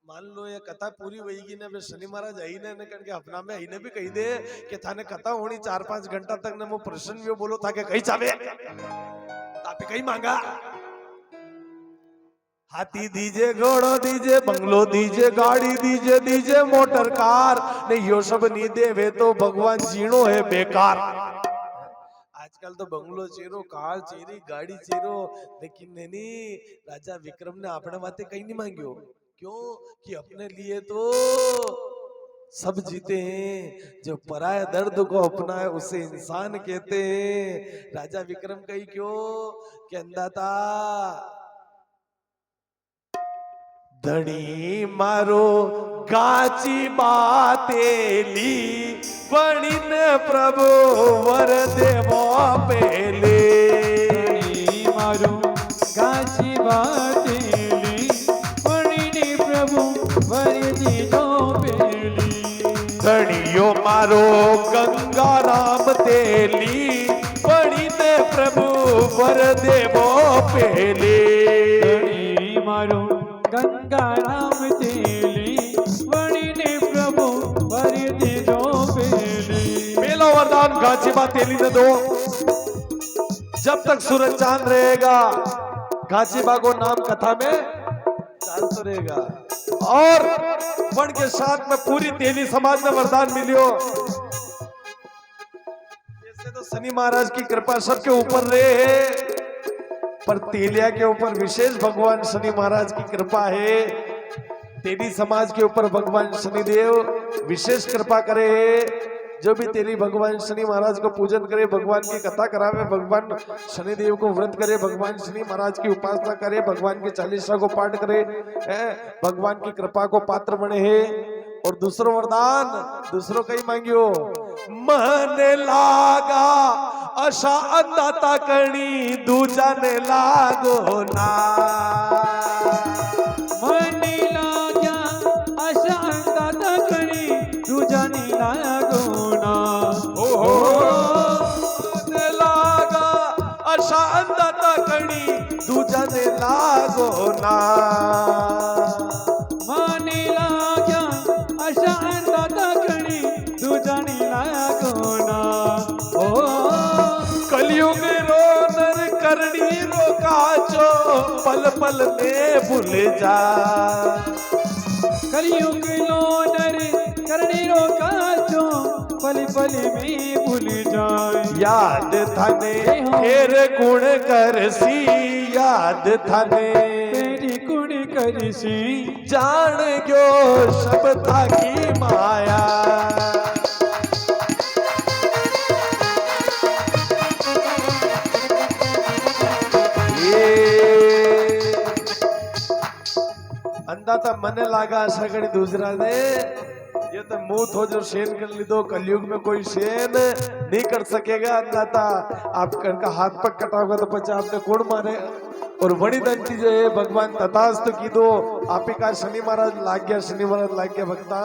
मान लो ये कथा पूरी होगी ने शनि महाराज आई ने करके अपना में आई ने भी कही दे कि थाने कथा होनी 4-5 घंटा तक ने वो प्रश्न भी बोलो था कि कहीं चावे आप कहीं मांगा हाथी दीजे घोड़ो दीजे बंगलो दीजे गाड़ी दीजे दीजे मोटर कार ने यो सब नहीं देवे तो भगवान जीणो है बेकार आजकल तो बंगलो चेरो कार चेरी गाड़ी चेरो लेकिन नहीं राजा विक्रम ने अपने माथे कहीं नहीं मांगियो क्यों कि अपने लिए तो सब जीते हैं जो पराया दर्द को अपना है उसे इंसान कहते हैं राजा विक्रम कही क्यों कहता था धनी मारो गाची बातेली बणिन प्रभु वर देवो पेले मारो गाची बातेली बणिन प्रभु वर दीजो पेली धनियो मारो गंगा राम तेली बणिन प्रभु वर देवो पेले मारो गंगा राम तेली वणिने प्रभु वर दीजो पेली मेला वरदान गाजीबा तेली ने दो जब तक सूरज चांद रहेगा गाजीबा को नाम कथा में चांद तो रहेगा और वन के साथ में पूरी तेली समाज में वरदान मिलियो जैसे तो शनि महाराज की कृपा सबके ऊपर रहे है पर तेलिया के ऊपर विशेष भगवान शनि महाराज की कृपा है तेली समाज के ऊपर भगवान शनिदेव विशेष कृपा करे जो भी तेली भगवान शनि महाराज को पूजन करे भगवान की कथा करावे भगवान शनिदेव को व्रत करे भगवान शनि महाराज की उपासना करे भगवान के 40 को पाठ करे भगवान की कृपा को पात्र बने है और दूसरो वरदान दूसरो कहीं मांगियो मन लागा अशा अन्नता करनी दूजा ने लागो ना मन लाग्या अशा अन्नता करनी दूजा ने लागो ना मन लागा अशा अन्नता करनी दूजा ने लागो ना मन लाग्या अशा अन्नता करनी दूजा ने लागो ना कलयुग रो नर करनी रो काचो पल पल में भूल जा कलयुग लो नर पल में भूल जाए। याद थाने जय हो। फेर कुण करसी याद थाने तेरी कुण करसी जान गयो सब थाकी माया। अंदाता मने लागा सगड़ी दूसरा ने ये तो मुंह थो जो शेन कर ली दो कलयुग में कोई शेन नहीं कर सकेगा। अंदाता आप का हाथ पग कटाओगे तो पचा आपने कौन मारे। और बड़ी दंती जो है भगवान तथास्तु की दो आप का शनि महाराज लाग गया, शनि महाराज लाग गया भक्ता।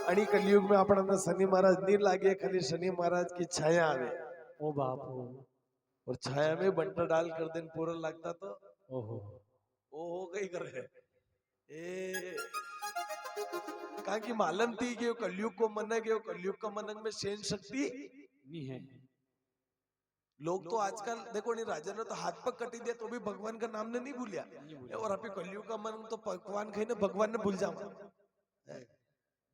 आणि कलयुग में अपन शनि महाराज नहीं लागे, खाली शनि महाराज की छाया आवे। ओ बापू और छाया में बंटा डाल कर दिन पूरा लगता तो ओहो ओ कहीं करे ए कहा कि मालूम थी कि कलयुग को मनक है, कलयुग का मनक में सेन शक्ति नहीं है। लोग तो आजकल देखो नहीं राजा ने तो हाथ पग कटी दिया तो भी भगवान का नाम ने नहीं भूलिया। और अभी कलयुग का मन तो पकवान खाई ने भगवान ने भूल जाओ।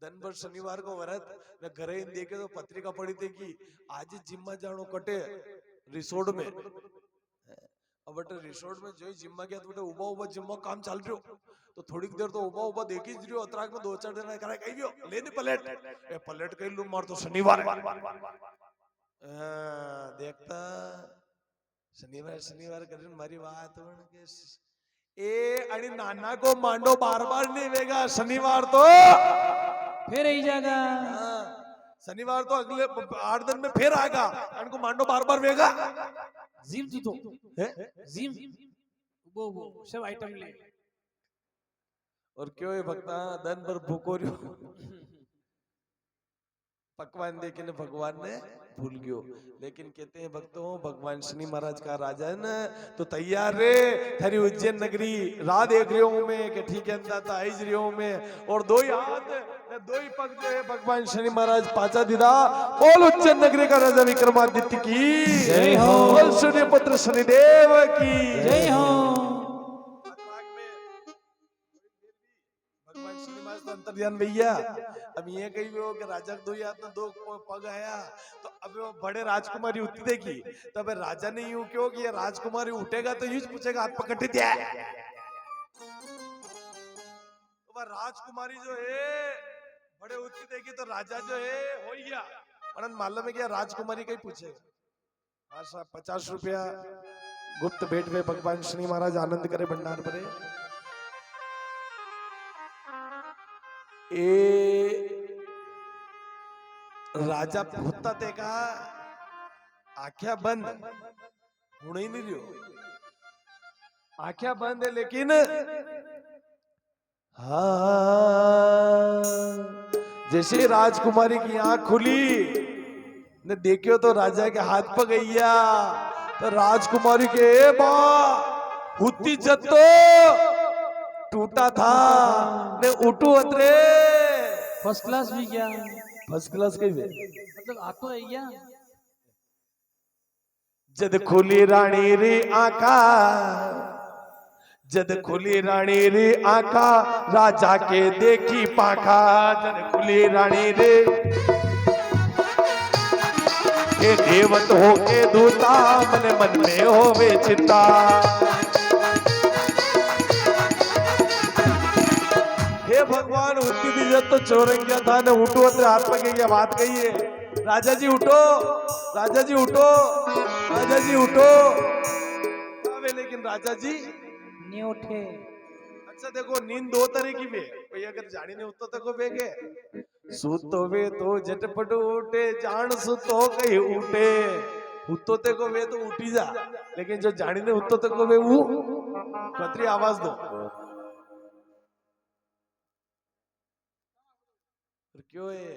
दिन भर शनिवार को व्रत न घरे देखे तो पत्रिका पड़ी थी कि आज जिम्मा जानो कटे रिसोर्ट में। अब बटे रिसोर्ट में जो जिम्मा गया तो बटे उबा उबा जिम्मा काम चल रही हो तो थोड़ी देर तो उबा उबा देखी रही हो। अतराक में 2-4 दिन करा कही भी हो लेने पलट ए पलट कही लू मार तो शनिवार देखता शनिवार शनिवार कर मारी बात के ए आणि नाना को मांडो बार-बार नहीं वेगा शनिवार तो फिर यही जाएगा शनिवार तो अगले 8 दिन में फिर आएगा। इनको मांडो बार-बार वेगा जिम तू तो है जिम वो सब आइटम ले। और क्यों है भक्ता दिन भर भूखो रहो पकवान देखे ने भगवान ने भूल गयो। लेकिन कहते हैं भक्तों भगवान शनि महाराज का राजा है ना तो तैयार रे थारी उज्जैन नगरी राह देख रही हूं मैं कि ठीक है अंदाता आई रही हूं मैं। और 2 ही हाथ दो ही पग जो है भगवान शनि महाराज पाचा दीदा। बोल उज्जैन नगरी का राजा विक्रमादित्य की जय हो। बोल सूर्यपुत्र शनिदेव की जय हो। भगवान शनि महाराज तो अंतर्ध्यान भैया। अब ये कही भी हो कि राजा 2 ही हाथ में 2 पग आया तो अब वो बड़े राजकुमारी उठती देखी तब राजा ने यूं क्यों कि ये राजकुमारी उठेगा तो यूं पूछेगा हाथ पकड़ दिया। तो राजकुमारी जो है बड़े उठती देखी तो राजा जो है हो गया और मालूम है क्या राजकुमारी कहीं पूछेगा। 50 रुपया गुप्त भेंट में भगवान शनि महाराज आनंद करे भंडार भरे। ए राजा होता ते का आख्या बंद होने ही नहीं रही आख्या बंद है लेकिन हाँ जैसे राजकुमारी की आंख खुली ने देखियो तो राजा के हाथ पर गईया तो राजकुमारी के बा हुती जत्तो टूटा था ने उठू अतरे फर्स्ट क्लास भी क्या फर्स्ट क्लास कही वे मतलब आतो है क्या। जद खुली रानी रे आका जद खुली रानी रे आका राजा के देखी पाखा। जद खुली रानी रे के देवत हो के दूता मन मन में होवे चिंता। हे भगवान उठती दी तो चौरंगिया था ने उठो तेरे हाथ में क्या बात कही है। राजा जी उठो राजा जी उठो राजा जी उठो। लेकिन राजा जी नहीं उठे। अच्छा देखो नींद 2 तरह की वे कोई अगर जानी नहीं उठो तो को बेगे सुतो वे तो झटपट उठे जान सुतो कहीं उठे उठो ते को वे तो उठी जा लेकिन जो जानी नहीं उठो तो को वे वो कतरी आवाज दो। क्यों है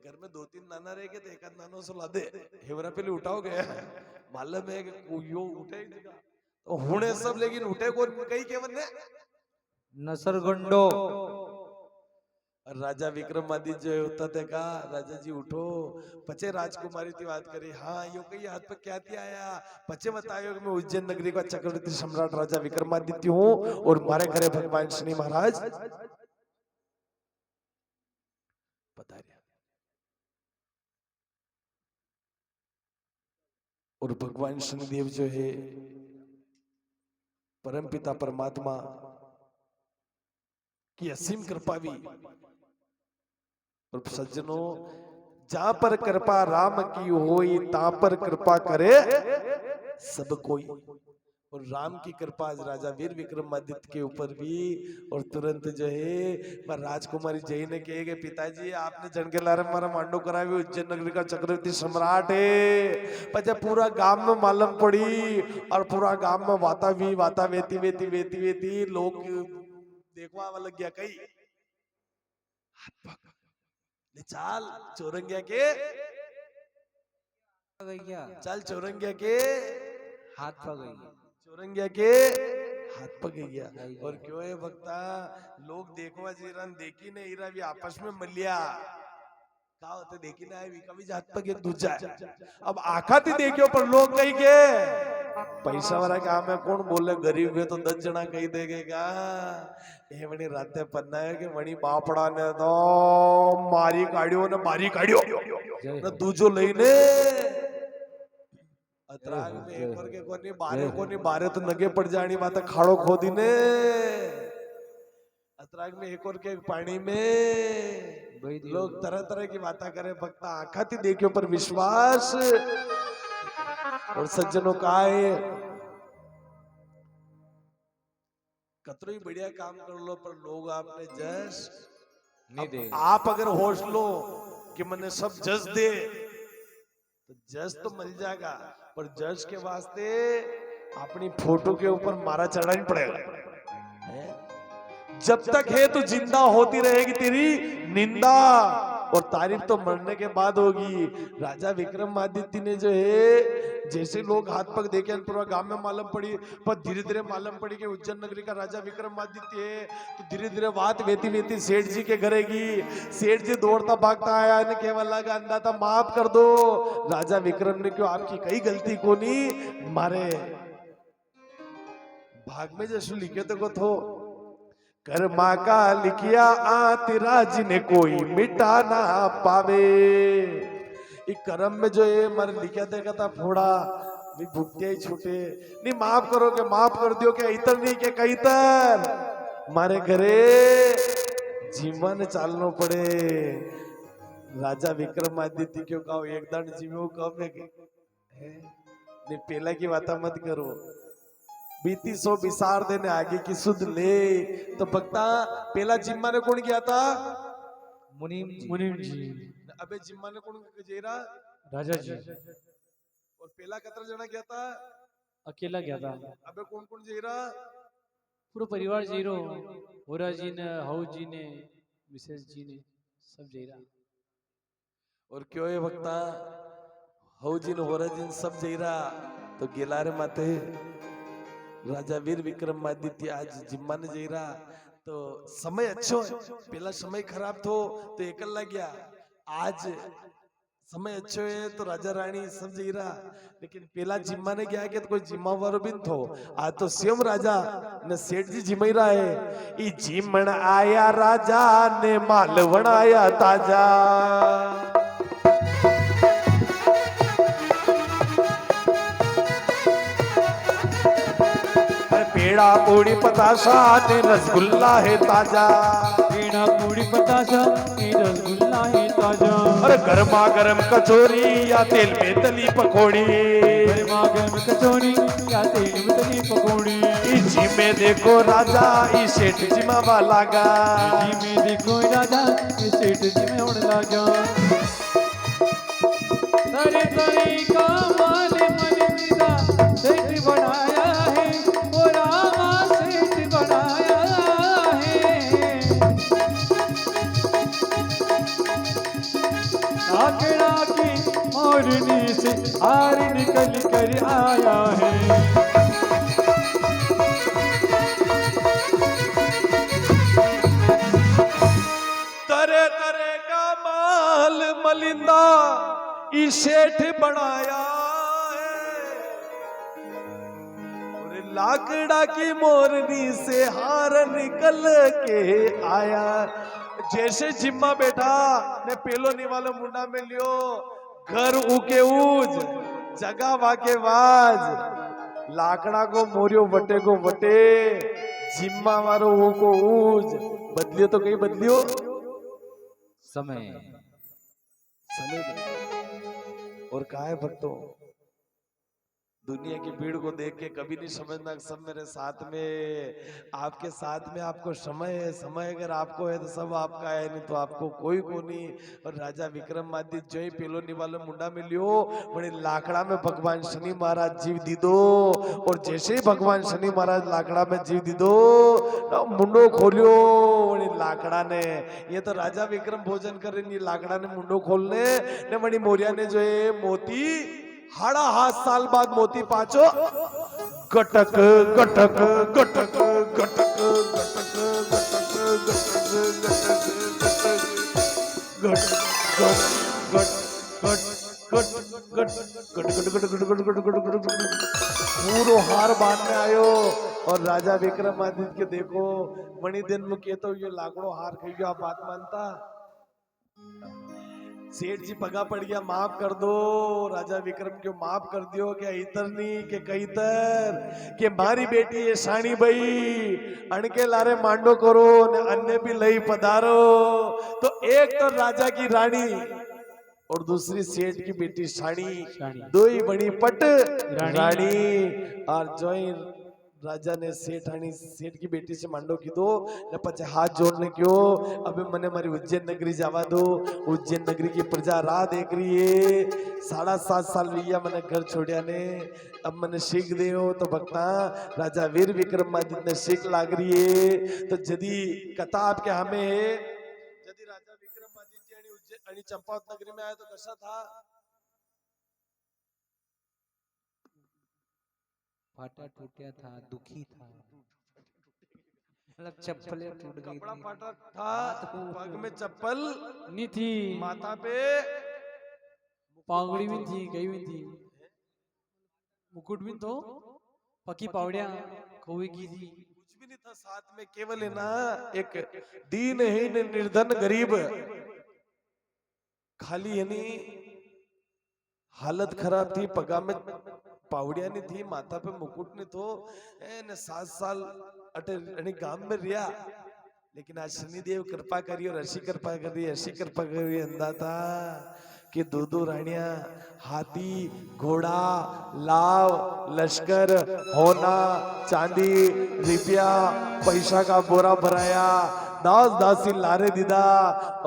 घर में 2-3 नाना रह गए तो एक आध नानो से ला दे हेवरा पहले उठाओ गया मालूम है कि यो उठे तो हुणे सब लेकिन उठे कौन कई केवन ने नसरगंडो। राजा विक्रमादित्य जो होता थे का राजा जी उठो पचे राजकुमारी की बात करी। हाँ यो कई हाथ पे क्या थी आया पचे बतायो कि मैं उज्जैन नगरी का चक्रवर्ती सम्राट राजा विक्रमादित्य हूँ और मारे घरे भगवान शनि महाराज बता रहे और भगवान शनिदेव जो है परमपिता परमात्मा की असीम कृपा भी। और सज्जनों, जहां पर कृपा राम की होई ता पर कृपा करे सब कोई। और राम की कृपा आज राजा वीर विक्रमादित्य के ऊपर भी। और तुरंत जो है पर राजकुमारी जय ने कहे कि पिताजी आपने जनके लारे मारा मांडो करा भी उज्जैन नगरी का चक्रवर्ती सम्राट है। पर जब पूरा गांव में मालूम पड़ी और पूरा गांव में वाता वेती लोग देखवा लग गया कई चाल चौरंगिया के चल चौरंगिया के हाथ पकड़ चौरंगिया के हाथ पकड़ गया। और क्यों है भक्ता लोग देखवा जीरन देखी ने हीरा भी आपस में मलिया का होते देखी ना है कभी हाथ पकड़ एक दूजा। अब आखा थी देखियो पर लोग कही के पैसा वाला काम है कौन बोले गरीब है तो 10 जना कही देगा ये वणी राते पन्ना है कि वणी बापड़ा ने तो मारी काढ़ियो ने बारी काढ़ियो ने दूजो लईने अतराग में एक और के कोनी बारे तो नगे पड़ जानी बात खाड़ो खोदी ने अतराग में एक और के पानी में लोग तरह तरह की बातें करे। भक्ता आंखा थी देखियो पर विश्वास। और सज्जनों का है कतरो ही बढ़िया काम कर लो पर लोग आपने जस नहीं दे। आप अगर होश लो कि मैंने सब जस दे तो जस तो मिल जाएगा पर जस के वास्ते अपनी फोटो के ऊपर मारा चढ़ाना पड़ेगा। जब तक है तो जिंदा होती रहेगी तेरी निंदा और तारीफ तो मरने के बाद होगी। राजा विक्रमादित्य ने जो है जैसे लोग हाथ पग देखे पूरा गांव में मालूम पड़ी पर धीरे धीरे मालूम पड़ी कि उज्जैन नगरी का राजा विक्रमादित्य है। तो धीरे धीरे बात वेती सेठ जी के घरेगी। सेठ जी दौड़ता भागता आया ने केवल लगा अंदा था माफ कर दो। राजा विक्रम ने क्यों आपकी कई गलती को नहीं मारे भाग में जैसे लिखे तो को थो कर्मा का लिखिया आतिराज ने कोई मिटा ना पावे। एक कर्म में जो है मर लिखा देखा था फोड़ा भी भुगते ही छूटे नहीं माफ करोगे माफ कर दियो क्या इतर नहीं के कई तर मारे घरे जीवन चालनो पड़े। राजा विक्रमादित्य क्यों कहो एक दंड जीवो कब है नहीं पहला की बात मत करो बीती सो बिसार देने आगे की सुध ले। तो भक्ता पहला जिम्मा ने कौन किया था मुनीम जी। अबे जिम्मा ने कौन जेरा राजा जी। और पहला कतर जना किया था अकेला गया था। अबे कौन कौन जेरा पूरा परिवार जीरो होरा जी ने हाउ जी ने मिसेस जी ने सब जेरा। और क्यों है भक्ता हाउ जी ने होरा जी सब जेरा तो गेलारे माते राजा वीर विक्रमादित्य आज जिम्मा ने जेरा। तो समय अच्छो है पहला समय खराब थो तो एकल लग गया। आज समय अच्छो है तो राजा रानी सब जेरा लेकिन पहला जिम्मा ने गया कि तो कोई जिम्मा वारो भी थो। आज तो स्वयं राजा ने सेठ जी जिम्मा रहा है। ई जिमण आया राजा ने माल बनाया ताजा। पेड़ा पूड़ी पताशा ने रसगुल्ला है ताजा। पेड़ा पूड़ी पताशा ने रसगुल्ला है ताजा। अरे गर्मा गर्म कचौरी या तेल में तली पकौड़ी। गर्मा गर्म कचौरी या तेल में तली पकौड़ी। इसी में देखो राजा इस सेठ जिमा वाला गा। इसी में देखो राजा इस सेठ जी में होने लगा। तरे तरे का माल मन मिला सेठ बनाया है वो रामा सेठ बनाया है। आकड़ा की मोरनी से हार निकल कर आया है। तरे तरे का माल मलिंदा ई सेठ बनाया है। और लाकड़ा की मोरनी से हार निकल के आया। जैसे जिम्मा बैठा ने पेलो निवालो मुंडा में लियो घर उके ऊज जगा वाके वाज लाकड़ा को मोरियो वटे को वटे जिम्मा मारो वो को ऊज बदलियो तो कहीं बदलियो समय समय बदलियो। और कहा है भक्तों दुनिया की भीड़ को देख के कभी नहीं समझना सब मेरे साथ में आपके साथ में आपको समय है समय अगर आपको है तो सब आपका है नहीं तो आपको कोई को नहीं। और राजा विक्रमादित्य जो ही पेलो निवालो मुंडा मिलियो बड़े लाकड़ा में भगवान शनि महाराज जीव दीदो और जैसे ही भगवान शनि महाराज लाकड़ा में जीव दीदो ना मुंडो खोलियो बड़ी लाकड़ा ने ये तो राजा विक्रम भोजन करे नहीं लाकड़ा ने मुंडो खोलने ने बड़ी मोरिया ने जो है मोती हाड़ा हाथ साल बाद मोती पाचो गटक गटक गटक गटक पूरो हार बांधने आयो। और राजा विक्रमादित्य के देखो मणि दिन में कहते ये लाकड़ो हार खाई गयो आप बात मानता सेठ जी पगा पड़ गया माफ कर दो राजा विक्रम क्यों माफ कर दियो क्या इतर नहीं के कई तर के मारी बेटी ये साणी भाई अणके लारे मांडो करो ने अन्य भी लई पधारो। तो एक तो राजा की रानी और दूसरी सेठ की बेटी साणी दो ही बड़ी पट रानी। और जो राजा ने सेठ की बेटी से मांडो की दो ने पचे हाथ जोड़ने क्यों अबे मने मारी उज्जैन नगरी जावा दो उज्जैन नगरी की प्रजा राह देख रही है 7.5 साल भैया मैंने घर छोड़िया ने अब मैंने सीख दे हो तो भक्ता राजा वीर विक्रमादित्य ने सीख लाग रही है। तो यदि कथा आपके हमें है यदि राजा विक्रमादित्य चंपावत नगरी में आया तो कैसा था फाटा टूटिया था दुखी था मतलब चप्पलें टूट गई कपड़ा थी फाटा था पग में चप्पल नहीं थी माथा पे पागड़ी भी थी कहीं भी थी मुकुट भी तो पकी पावड़िया खोई की थी कुछ भी नहीं था साथ में केवल है ना एक दीनहीन निर्धन गरीब खाली यानी हालत खराब थी पगा में पावड़िया नहीं थी माथा पे मुकुट नहीं तो 7 साल अटे गांव में रिया लेकिन आज शनिदेव कृपा करी और ऐसी कृपा करी अंदा था कि दो रानियां हाथी घोड़ा लाव लश्कर होना चांदी रुपया पैसा का बोरा भराया दास दासी लारे दीदा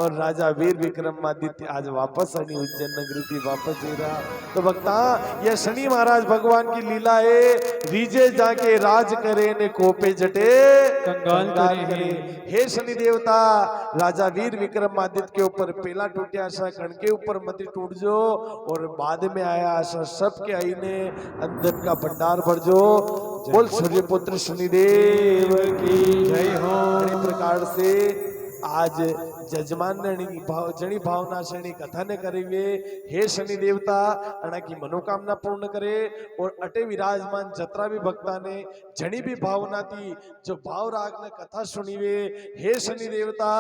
और राजा वीर विक्रमादित्य आज वापस आनी उज्जैन नगरी थी वापस ही रहा। तो भक्ता यह शनि महाराज भगवान की लीला है रीजे जाके राज करे ने कोपे जटे कंगाल करे। हे शनि देवता राजा वीर विक्रमादित्य के ऊपर पहला टूटिया आशा कण के ऊपर मत टूट जो और बाद में आया आशा सबके आईने अंदर का भंडार भर जो। बोल सूर्यपुत्र शनिदेव की जय हो। इस प्रकार से आज जजमान ने जनी भावना शनि कथा ने करी वे हे शनि देवता अणा की मनोकामना पूर्ण करे और अटे विराजमान जतरा भी भक्ता ने जनी भी भावना थी जो भाव राग ने कथा सुनी वे हे शनि देवता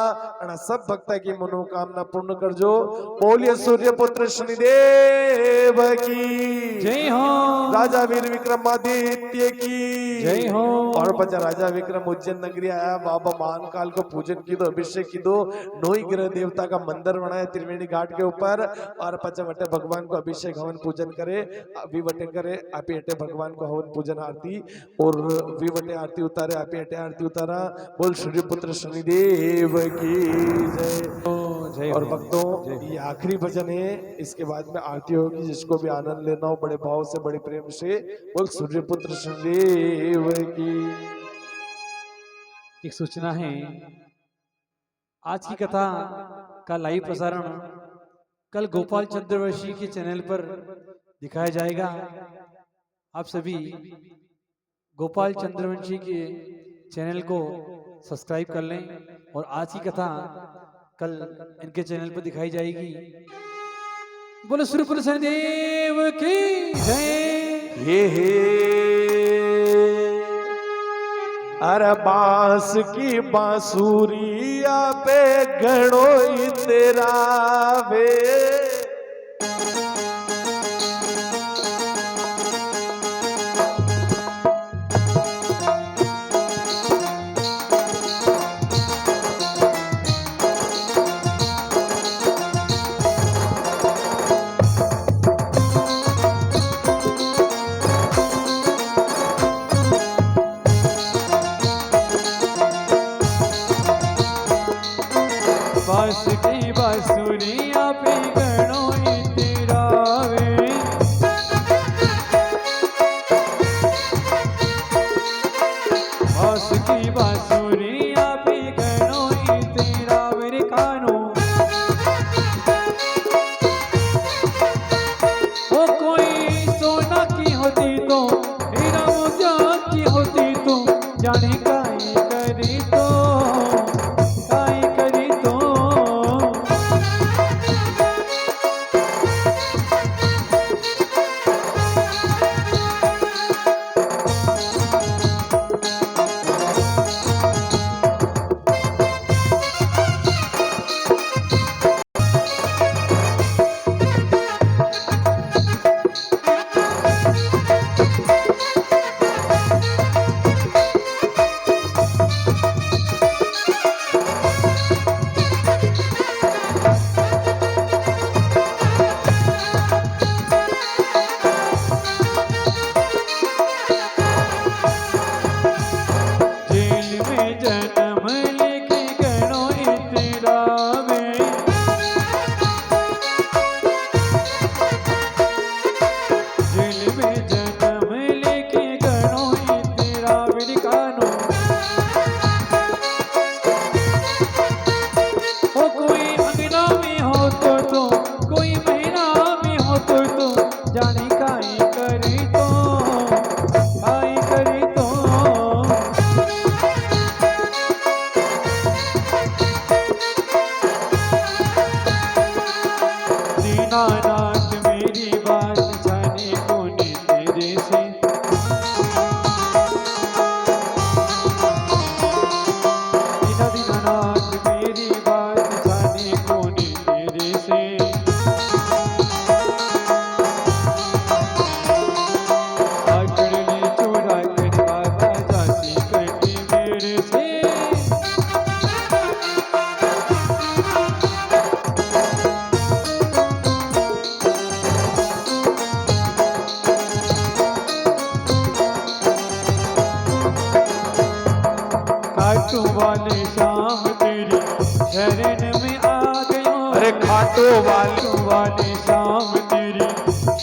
अणा सब भक्ता की मनोकामना पूर्ण कर जो। बोलिए सूर्यपुत्र शनिदेव की जय हो। राजा वीर विक्रमादित्य की जय हो। और पचा राजा विक्रम उज्जैन नगरी आया बाबा महाकाल को पूजन की दो अभिषेक की दो नोई ग्रह देवता का मंदिर बनाया त्रिवेणी घाट के ऊपर और पचा वटे भगवान को अभिषेक हवन पूजन करे अभी वटे करे आपी अटे भगवान को हवन पूजन आरती और वी वटे आरती उतारे आपी अटे आरती उतारा। बोल सूर्यपुत्र शनिदेव की जय। और भक्तों ये आखिरी भजन है इसके बाद में आरती होगी जिसको भी आनंद लेना हो बड़े भाव से बड़े प्रेम से बोल सूर्यपुत्र शनिदेव की। एक सूचना है आज की कथा का लाइव प्रसारण कल गोपाल चंद्रवंशी के चैनल पर दिखाया जाएगा। आप सभी गोपाल चंद्रवंशी के चैनल को सब्सक्राइब कर लें और आज की कथा कल इनके चैनल पर दिखाई जाएगी। बोलो सूर्यपुत्र शनिदेव की जय। अरे बांस की बांसुरिया पे घड़ो तेरा वे की बांसुरिया भी गणो तेरा मेरे कानो। ओ कोई सोना की होती तो हीरा मोतिया की होती तो जाने काई करी तो काई करी तो। जेल में जन्म लेके गणो तेरा में। जेल में जन्म लेके गणो तेरा मेरे कानो। ओ कोई अंगना में हो तो कोई महीना में हो तो जाने काई करी तो काई करी तो। दीनानाथ मेरी बात जाने कोनी तेरे से। दीनानाथ मेरी बात जाने कोनी तेरे से। आकड़ ले चुरा कर बाबा जाती कटी मेरे से। खाटू वाले शाम तेरी शरण में आ गयो। अरे खाटू वाले शाम तेरी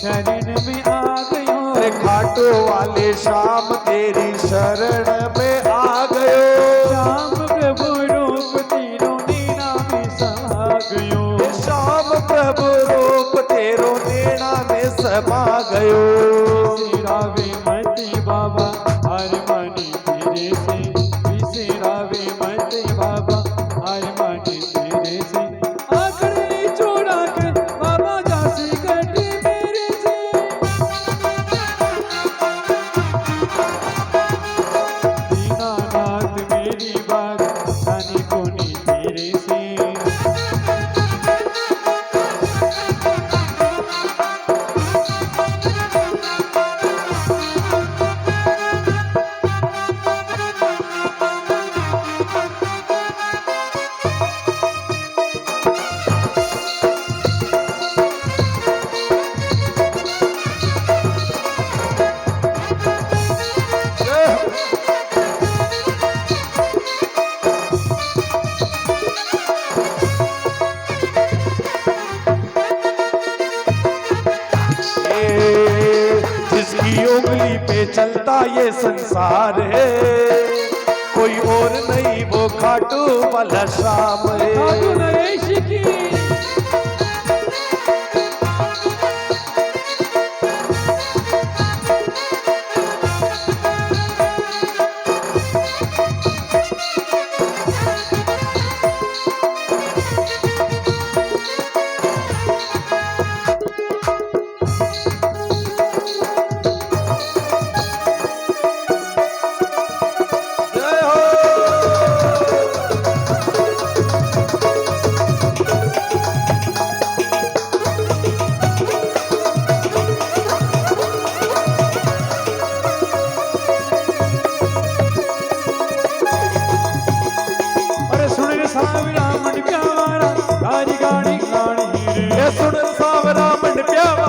शरण में आ गयो। अरे खाटू वाले शाम तेरी शरण में आ गयो। श्याम प्रभु रूप तीनों नैना में समा गयो। श्याम प्रभु रूप तेरो नैना में समा गयो। विसिरावे मती बाबा हर मानी तेरे से। विसिरावे मती बाबा हर मानी तेरे से। आखिरी चोरा कर बाबा जासी कटी मेरे से। दीनानाथ मेरी बात जाने कोनी तेरे से। जिसकी उंगली पे चलता ये संसार है, कोई और नहीं वो खाटू वाला श्याम है। खाटू नरेश की जय हो। अरे सुन रे सावरा मन प्यारा गाड़ी गाड़ी गाड़ी रे। ये सुन सावरा मन प्यारा,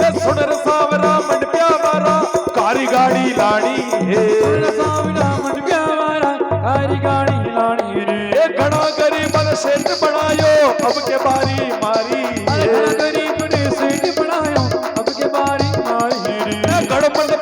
ये सुन सावरा मन प्यारा, कारी गाड़ी लाड़ी है। सुन सावरा मन प्यारा गाड़ी गाड़ी लाड़ी रे। ये घना गरीब ने सेठ बनायो अब के बारी मारी अरे है। गरीब ने सेठ बनायो अब के बारी मारी रे। गड़बड़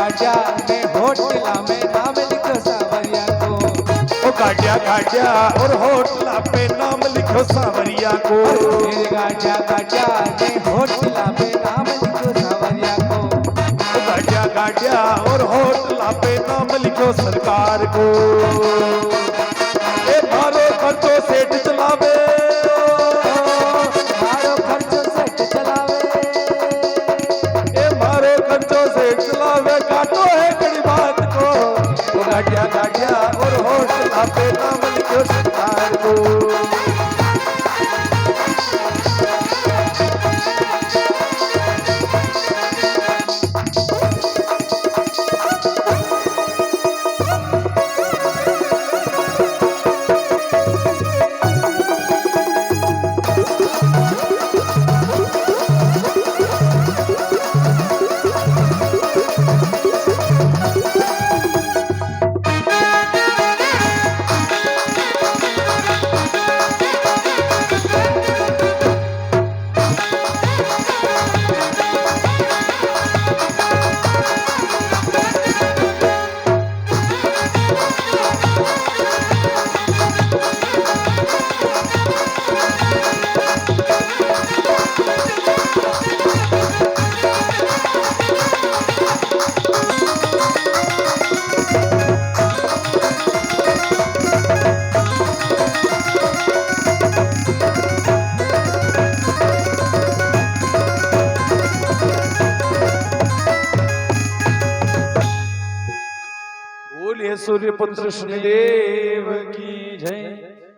गाड़िया ने होटला में नाम लिखो सावरिया को। ओ गाड़िया गाड़िया और होटला पे नाम लिखो सावरिया को। मेरे गाड़िया गाड़िया ने होटला पे नाम लिखो सावरिया को। ओ गाड़िया गाड़िया और होटला पे नाम लिखो सरकार को। ए मारो खर्चो सेठ चलावे, मारो खर्चो सेठ चलावे, ए मारो खर्चो सेठ चलावे, काटो है कड़ी बात को। ओ गाड़िया गाड़िया और होटला पे नाम लिखो सरकार को। बोलिए सूर्यपुत्र शनिदेव की जय।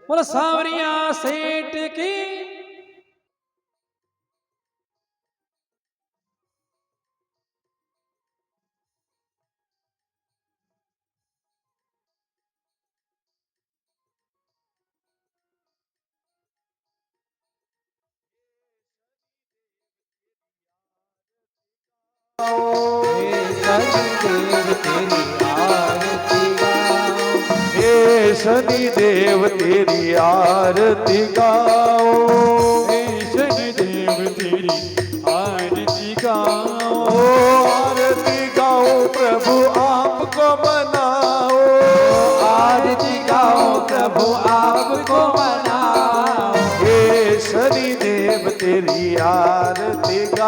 बोलो सांवरिया सेठ की। हे शनिदेव तेरी आरती गाओ। हे शनिदेव तेरी आरती गाओ। आरती गाओ प्रभु आपको मनाओ। आरती गाओ प्रभु आपको मनाओ। हे शनिदेव तेरी आरती गाओ।